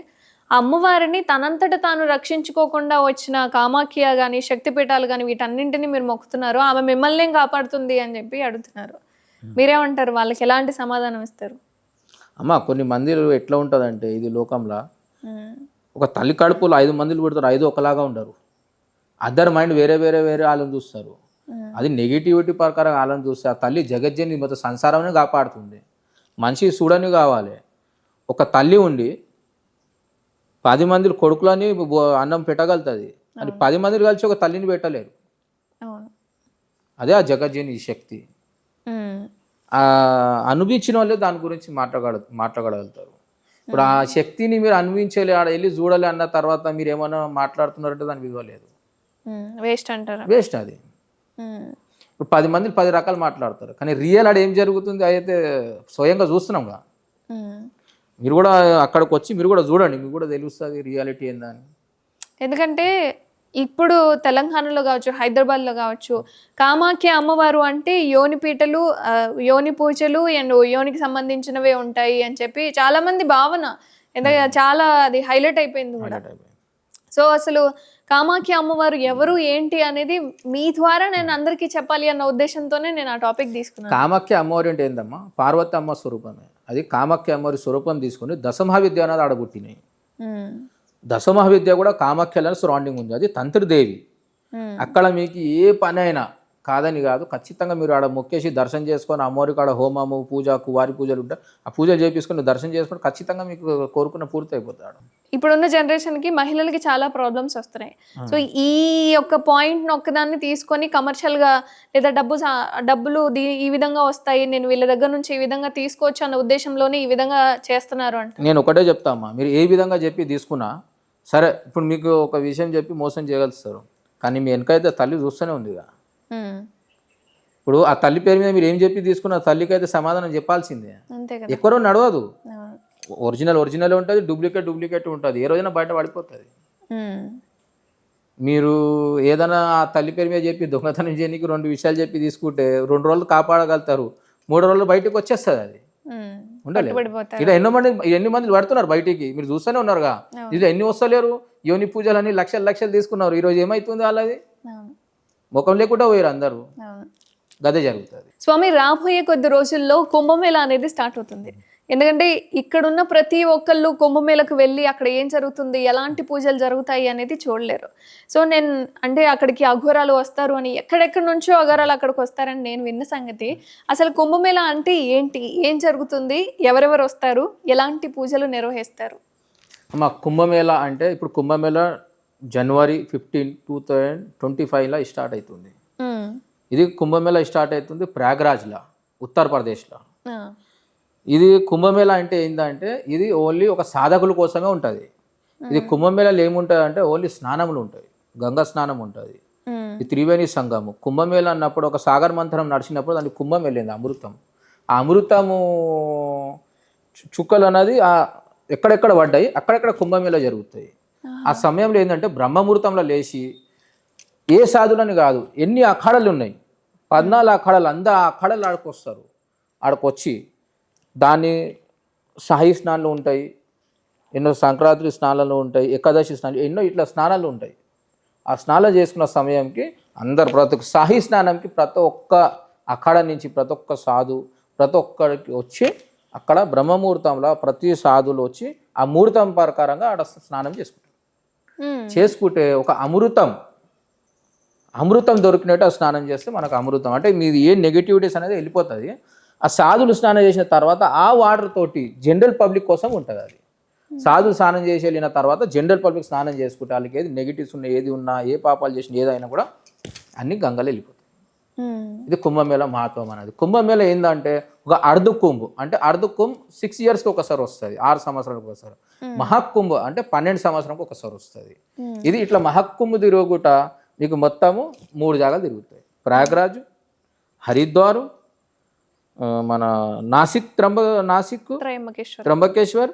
అమ్మవారిని తనంతట తాను రక్షించుకోకుండా వచ్చిన కామాఖ్య కానీ శక్తిపీఠాలు కానీ వీటన్నింటినీ మీరు మొక్కుతున్నారు, ఆమె మిమ్మల్ని కాపాడుతుంది అని చెప్పి అడుగుతున్నారు. మీరేమంటారు? వాళ్ళకి ఎలాంటి సమాధానం ఇస్తారు? అమ్మ, కొన్ని మందిలు ఎట్లా ఉంటుందంటే, ఇది లోకంలో ఒక తల్లి కడుపులో 5 మందిలు పెడతారు, 5 ఒకలాగా ఉండరు. అదర్ మైండ్ వేరే వేరే వేరే వాళ్ళని చూస్తారు. అది నెగిటివిటీ ప్రకారం వాళ్ళని చూస్తే ఆ తల్లి జగజ్జని మొత్తం సంసారాన్ని కాపాడుతుంది. మనిషి చూడని కావాలి. ఒక తల్లి ఉండి 10 మంది కొడుకులని అన్నం పెట్టగలుగుతుంది, అది 10 మంది కలిసి ఒక తల్లిని పెట్టలేరు. అదే ఆ జగజ్జని శక్తి. అనుభవించిన వాళ్ళే దాని గురించి మాట్లాడగలుగుతారు. ఇప్పుడు ఆ శక్తిని మీరు అనుభవించాలి, ఆడ వెళ్ళి చూడాలి అన్న తర్వాత మీరు ఏమైనా మాట్లాడుతున్నారంటే దానికి విలువ లేదు, వేస్ట్ అంటారు. వేస్ట్ అది. ఇప్పుడు 10 మంది 10 రకాలు మాట్లాడతారు, కానీ రియల్ ఆడ ఏం జరుగుతుంది అయితే స్వయంగా చూస్తున్నాంగా. మీరు కూడా అక్కడికి వచ్చి మీరు కూడా చూడండి, మీకు కూడా తెలుస్తుంది రియాలిటీ ఏందని. ఎందుకంటే ఇప్పుడు తెలంగాణలో కావచ్చు, హైదరాబాద్లో కావచ్చు, కామాఖ్య అమ్మవారు అంటే యోని పీటలు, యోని పూజలు అండ్ యోనికి సంబంధించినవే ఉంటాయి అని చెప్పి చాలా మంది భావన. ఎందుకంటే చాలా అది హైలైట్ అయిపోయింది కూడా. సో అసలు కామాఖ్య అమ్మవారు ఎవరు ఏంటి అనేది మీ ద్వారా నేను అందరికీ చెప్పాలి అన్న ఉద్దేశంతోనే నేను ఆ టాపిక్ తీసుకున్నాను. కామాఖ్య అమ్మవారి అంటే ఏందమ్మా? పార్వతి అమ్మ స్వరూపమే. అది కామాఖ్య అమ్మవారి స్వరూపం తీసుకుని దశమహావిద్య అనేది ఆడబుట్టినాయి. దశమహావిద్య కూడా కామాఖ్యలో సరౌండింగ్ ఉంది. అది తంత్రిదేవి. అక్కడ మీకు ఏ పని అయినా కాదని కాదు, ఖచ్చితంగా మీరు ఆడ మొక్కేసి దర్శనం చేసుకొని అమ్మవారికి ఆడ హోమము, పూజ, కువారి పూజలు ఉంటాయి, ఆ పూజలు చేపించుకొని దర్శనం చేసుకొని ఖచ్చితంగా మీకు కోరుకున్న పూర్తి అయిపోతాడు. ఇప్పుడున్న జనరేషన్కి మహిళలకి చాలా ప్రాబ్లమ్స్ వస్తున్నాయి. సో ఈ యొక్క పాయింట్ ఒక్కదాన్ని తీసుకొని కమర్షియల్గా లేదా డబ్బులు ఈ విధంగా వస్తాయి, నేను వీళ్ళ దగ్గర నుంచి ఈ విధంగా తీసుకోవచ్చు అన్న ఉద్దేశంలోనే ఈ విధంగా చేస్తున్నారు అంటే నేను ఒకటే చెప్తామా, మీరు ఏ విధంగా చెప్పి తీసుకున్నా సరే. ఇప్పుడు మీకు ఒక విషయం చెప్పి మోసం చేయగలుగుతారు, కానీ మీ వెనకైతే తల్లి చూస్తూనే ఉందిగా. ఇప్పుడు ఆ తల్లి పేరు మీద మీరు ఏం చెప్పి తీసుకున్న తల్లికి అయితే సమాధానం చెప్పాల్సిందే. ఎక్కడో నడవదు. ఒరిజినల్ ఉంటుంది, డూప్లికేట్ ఉంటుంది. ఏ రోజైనా బయట పడిపోతుంది. మీరు ఏదైనా ఆ తల్లి పేరు మీద చెప్పి దొంగతనం చేయడానికి 2 విషయాలు చెప్పి తీసుకుంటే 2 రోజులు కాపాడగలుగుతారు, 3 రోజులు బయటకు వచ్చేస్తుంది. అది ఉండలేదు. ఇలా ఎన్ని మంది పడుతున్నారు బయటికి, మీరు చూస్తూనే ఉన్నారుగా. ఇది ఎన్ని వస్తలేరు, యోని పూజలని లక్షలు తీసుకున్నారు. ఈరోజు ఏమైతుంది వాళ్ళది? ముఖం లేకుండా పోయారు అందరూ. గదే జరుగుతుంది. స్వామి, రాబోయే కొద్ది రోజుల్లో కుంభమేళ అనేది స్టార్ట్ అవుతుంది. ఎందుకంటే ఇక్కడున్న ప్రతి ఒక్కళ్ళు కుంభమేళకు వెళ్ళి అక్కడ ఏం జరుగుతుంది, ఎలాంటి పూజలు జరుగుతాయి అనేది చూడలేరు. సో నేను అంటే అక్కడికి అఘోరాలు వస్తారు అని, ఎక్కడెక్కడి నుంచో అఘోరాలు అక్కడికి వస్తారని నేను విన్న సంగతి. అసలు కుంభమేళ అంటే ఏంటి, ఏం జరుగుతుంది, ఎవరెవరు వస్తారు, ఎలాంటి పూజలు నిర్వహిస్తారు? అమ్మా, కుంభమేళ అంటే ఇప్పుడు కుంభమేళ జనవరి 15, 2025 స్టార్ట్ అవుతుంది. ఇది కుంభమేళ స్టార్ట్ అవుతుంది ప్రయాగ్రాజ్లో, ఉత్తరప్రదేశ్లో. ఇది కుంభమేళ అంటే ఏంటంటే ఇది ఓన్లీ ఒక సాధకుల కోసమే ఉంటుంది. ఇది కుంభమేళలో ఏముంటుంది అంటే ఓన్లీ స్నానములు ఉంటాయి, గంగా స్నానం ఉంటుంది. ఈ త్రివేణి సంగము. కుంభమేళ అన్నప్పుడు ఒక సాగర్ మంథనం నడిచినప్పుడు దానికి కుంభం వెళ్ళింది, అమృతం. ఆ అమృతము చుక్కలు అన్నది ఎక్కడెక్కడ పడ్డాయి, అక్కడెక్కడ కుంభమేళ జరుగుతాయి. ఆ సమయంలో ఏంటంటే బ్రహ్మముహూర్తంలో లేచి ఏ సాధులని కాదు, ఎన్ని అఖాడలు ఉన్నాయి, 14 అఖాడలు, అందరూ ఆ అఖాడలు ఆడుకొస్తారు. ఆడుకొచ్చి దాన్ని షాహీ స్నానాలు ఉంటాయి, ఎన్నో సంక్రాంతి స్నానాలు ఉంటాయి, ఏకాదశి స్నానాలు, ఎన్నో ఇట్లా స్నానాలు ఉంటాయి. ఆ స్నానం చేసుకున్న సమయంకి అందరు ప్రతి ఒక్క షాహీ స్నానంకి ప్రతి ఒక్క అఖాడ నుంచి ప్రతి ఒక్క సాధు ప్రతి ఒక్కరికి వచ్చి అక్కడ బ్రహ్మముహూర్తంలో ప్రతి సాధువులు వచ్చి ఆ ముహూర్తం ప్రకారంగా ఆడ స్నానం చేసుకుంటారు. చేసుకుంటే ఒక అమృతం అమృతం దొరికినట్టు ఆ స్నానం చేస్తే మనకు అమృతం అంటే మీది ఏ నెగిటివిటీస్ అనేది వెళ్ళిపోతుంది. ఆ సాధులు స్నానం చేసిన తర్వాత ఆ వాటర్ తోటి జనరల్ పబ్లిక్ కోసం ఉంటుంది అది. సాధులు స్నానం చేసి వెళ్ళిన తర్వాత జనరల్ పబ్లిక్ స్నానం చేసుకుంటే వాళ్ళకి ఏది నెగిటివ్స్ ఉన్నా ఏది ఉన్నా ఏ పాపాలు చేసినా ఏదైనా కూడా అన్ని గంగలో వెళ్ళిపోతాయి. ఇది కుంభమేళ మహత్వం అనేది. కుంభమేళ ఏంటంటే ఒక అర్ధ కుంభ్ అంటే అర్ధ కుంభ్ 6 yearsకి ఒకసారి వస్తుంది, 6 సంవత్సరాలకు ఒకసారి. మహాకుంభ అంటే 12 సంవత్సరాలకు ఒకసారి వస్తుంది. ఇది ఇట్లా మహాకుంభ తిరుగుట మీకు మొత్తము 3 జాగాలు తిరుగుతాయి. ప్రయాగ్రాజ్, హరిద్వారు, మన నాసిక్ త్రంబకేశ్వర్,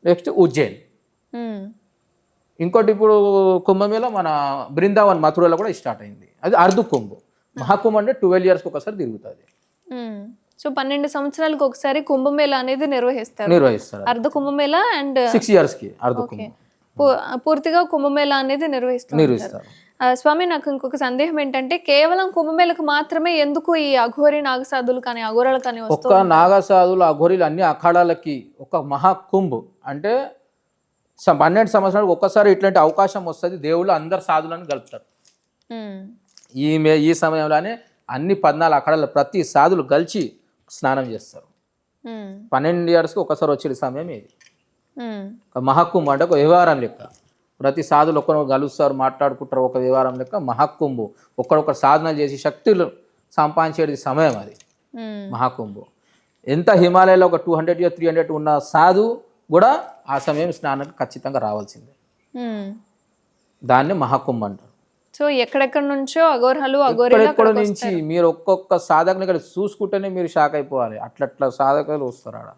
నెక్స్ట్ ఉజ్జయిన్. ఇంకోటి ఇప్పుడు కుంభమేళ మన బృందావన్ మథురలో కూడా స్టార్ట్ అయింది. అది అర్ధ కుంభ్. మహాకుంభ అంటే 12 yearsకి ఒకసారి తిరుగుతుంది. సో 12 సంవత్సరాలకు ఒకసారి కుంభమేళ అనేది నిర్వహిస్తారు. అర్ధ కుంభమేళ అండ్ 6 yearsకి అర్ధ కుంభ. పూర్తిగా కుంభమేళ అనేది నిర్వహిస్తారు. స్వామి, నాకు ఇంకొక సందేహం ఏంటంటే కేవలం కుంభమేళకు మాత్రమే ఎందుకు ఈ అఘోరి నాగసాధులు కానీ అఘోరాలు కానీ ఒక్క నాగసాధులు అఘోరీలు అన్ని అఖాడాలకి ఒక మహాకుంభ్ అంటే 12 సంవత్సరాలకు ఒక్కసారి ఇట్లాంటి అవకాశం వస్తుంది. దేవుళ్ళు అందరు సాధులను కలుపుతారు. ఈ సమయంలోనే అన్ని 14 అఖాడాలు ప్రతి సాధులు కలిసి స్నానం చేస్తారు. 12 yearsకి ఒకసారి వచ్చే సమయం ఇది. మహాకుంభ అంటే ఒక వ్యవహారం లెక్క. ప్రతి సాధులు ఒక్కరు కలుస్తారు, మాట్లాడుకుంటారు. ఒక వ్యవహారం లెక్క మహాకుంభ. ఒక్కడొక్కరు సాధన చేసి శక్తులు సంపాదించేది సమయం అది మహాకుంభ. ఎంత హిమాలయాలో ఒక 200 years 300 ఉన్న సాధు కూడా ఆ సమయం స్నానానికి ఖచ్చితంగా రావాల్సిందే. దాన్ని మహాకుంభ అంటారు. సో ఎక్కడెక్కడ నుంచో అఘోరాలు ఎక్కడ నుంచి మీరు ఒక్కొక్క సాధకుని ఇక్కడ చూసుకుంటేనే మీరు షాక్ అయిపోవాలి. అట్లా సాధకులు వస్తారు ఆడ.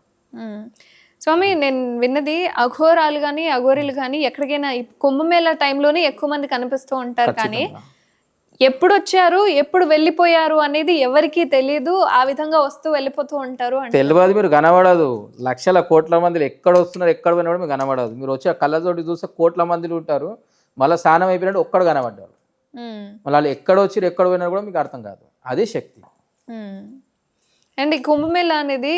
స్వామి, నేను విన్నది అఘోరాలు కానీ అఘోరీలు కానీ ఎక్కడికైనా కుంభమేళ టైంలోనే ఎక్కువ మంది కనిపిస్తూ ఉంటారు, కానీ ఎప్పుడు వచ్చారు ఎప్పుడు వెళ్ళిపోయారు అనేది ఎవరికి తెలియదు. ఆ విధంగా వస్తూ వెళ్ళిపోతూ ఉంటారు. తెలియదు, మీరు కనబడదు. లక్షల కోట్ల మందిలో ఎక్కడ వస్తున్నారు ఎక్కడ పోయినా మీకు కనబడదు. మీరు వచ్చే కళ్ళతోటి చూస్తే కోట్ల మందిలు ఉంటారు. మళ్ళీ స్నానం అయిపోయినట్టు ఒక్కడు కనబడ్డారు. మళ్ళీ వాళ్ళు ఎక్కడ వచ్చి ఎక్కడ పోయినా కూడా మీకు అర్థం కాదు. అదే శక్తి. అండ్ ఈ కుంభమేళ అనేది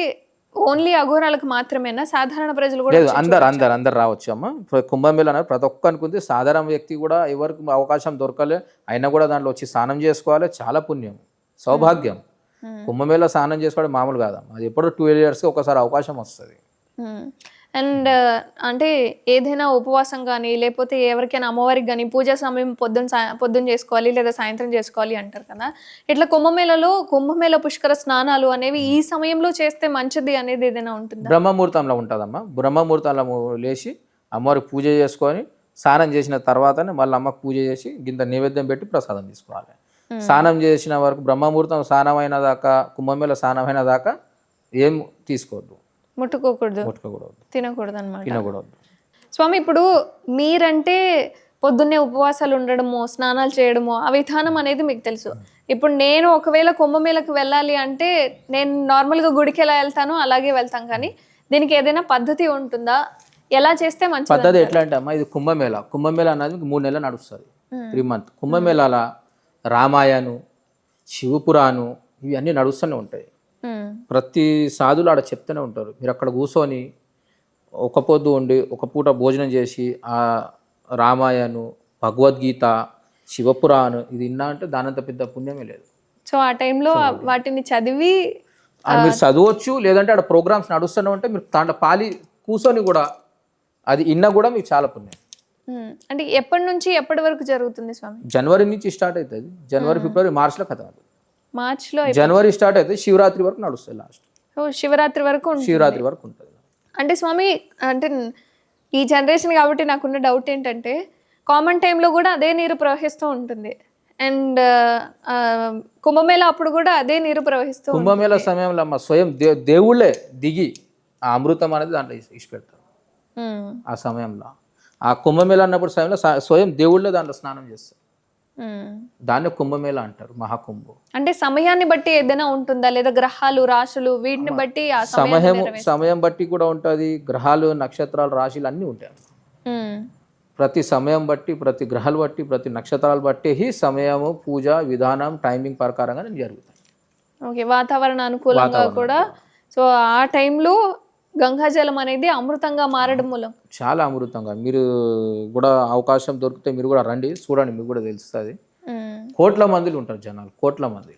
ఓన్లీ అఘోరాలకు మాత్రమేనా, సాధారణ ప్రజలు కూడా? లేదు, అందరు రావచ్చు అమ్మ. కుంభమేళ అనేది ప్రతి ఒక్కరికి ఉంది. సాధారణ వ్యక్తి కూడా ఎవరికి అవకాశం దొరకలే అయినా కూడా దాంట్లో వచ్చి స్నానం చేసుకోవాలి. చాలా పుణ్యం, సౌభాగ్యం. కుంభమేళ స్నానం చేసుకోవడం మామూలు కాదమ్మా. అది ఎప్పుడో 12 yearsకి ఒకసారి అవకాశం వస్తుంది. అండ్ అంటే ఏదైనా ఉపవాసం కానీ లేకపోతే ఎవరికైనా అమ్మవారికి కానీ పూజా సమయం పొద్దున్న చేసుకోవాలి లేదా సాయంత్రం చేసుకోవాలి అంటారు కదా. ఇట్లా కుంభమేళ పుష్కర స్నానాలు అనేవి ఈ సమయంలో చేస్తే మంచిది అనేది ఏదైనా ఉంటుందా? బ్రహ్మముహూర్తంలో ఉంటుందమ్మా. బ్రహ్మముహూర్తంలో లేచి అమ్మవారికి పూజ చేసుకొని స్నానం చేసిన తర్వాతనే మళ్ళీ అమ్మకు పూజ చేసి గింత నైవేద్యం పెట్టి ప్రసాదం తీసుకోవాలి. స్నానం చేసిన వరకు బ్రహ్మముహూర్తం స్నానం అయిన దాకా, కుంభమేళ స్నానం అయిన దాకా ఏం తీసుకోవద్దు, ముట్టుకోకూడదు, తినకూడదు అన్నమాట. స్వామి, ఇప్పుడు మీరంటే పొద్దున్నే ఉపవాసాలు ఉండడము, స్నానాలు చేయడము, ఆ విధానం అనేది మీకు తెలుసు. ఇప్పుడు నేను ఒకవేళ కుంభమేళకు వెళ్ళాలి అంటే నేను నార్మల్గా గుడికి ఎలా వెళ్తానో అలాగే వెళ్తాం, కానీ దీనికి ఏదైనా పద్ధతి ఉంటుందా? ఎలా చేస్తే మంచి పద్ధతి? ఎట్లా అంటే అమ్మా, ఇది కుంభమేళ అనేది 3 నెలలు నడుస్తుంది, 3 months. కుంభమేళాల రామాయణు, శివపురాణు ఇవన్నీ నడుస్తూనే ఉంటాయి. ప్రతి సాధులు ఆడ చెప్తూనే ఉంటారు. మీరు అక్కడ కూర్చొని ఒక పొద్దు ఉండి ఒక పూట భోజనం చేసి ఆ రామాయణు, భగవద్గీత, శివపురాణు ఇది విన్నా అంటే దానంత పెద్ద పుణ్యమే లేదు. సో ఆ టైంలో వాటిని చదివి మీరు చదవచ్చు, లేదంటే ఆడ ప్రోగ్రామ్స్ నడుస్తూనే ఉంటే మీరు దాంట్లో పాలి కూర్చొని కూడా అది విన్నా కూడా మీకు చాలా పుణ్యం. అంటే ఎప్పటి నుంచి ఎప్పటి వరకు జరుగుతుంది స్వామి? జనవరి నుంచి స్టార్ట్ అవుతుంది. జనవరి, ఫిబ్రవరి, మార్చ్లో కథ. మార్చ్లో జనవరి స్టార్ట్ అయితే శివరాత్రి వరకు నడుస్తుంది. లాస్ట్ శివరాత్రి వరకు ఉంటుంది. అంటే స్వామి, అంటే ఈ జనరేషన్ కాబట్టి నాకున్న డౌట్ ఏంటంటే కామన్ టైంలో కూడా అదే నీరు ప్రవహిస్తూ ఉంటుంది అండ్ కుంభమేళ అప్పుడు కూడా అదే నీరు ప్రవహిస్తూ. కుంభమేళ సమయంలో అమ్మ స్వయం దేవుళ్ళే దిగి ఆ అమృతం అనేది దాంట్లో ఇచ్చిపెడతారు. ఆ సమయంలో ఆ కుంభమేళ అన్నప్పుడు సమయంలో స్వయం దేవుళ్ళే దాంట్లో స్నానం చేస్తారు. దాన్ని కుంభమేళ అంటారు, మహాకుంభ. అంటే సమయాన్ని బట్టి ఏదైనా ఉంటుందా, లేదా గ్రహాలు, రాశులు వీటిని బట్టి సమయం బట్టి కూడా ఉంటుంది. గ్రహాలు, నక్షత్రాలు, రాశులు అన్నీ ఉంటాయి. ప్రతి సమయం బట్టి, ప్రతి గ్రహాలు బట్టి, ప్రతి నక్షత్రాలు బట్టి సమయము, పూజ విధానం, టైమింగ్ ప్రకారంగా జరుగుతాయి. ఓకే, వాతావరణ అనుకూలంగా కూడా. సో ఆ టైంలో గంగాజలం అనేది అమృతంగా మారడం మూలం చాలా అమృతంగా. మీరు కూడా అవకాశం దొరికితే మీరు కూడా రండి, చూడండి, మీకు కూడా తెలుస్తుంది. కోట్ల మందిలు ఉంటారు జనాలు, కోట్ల మంది.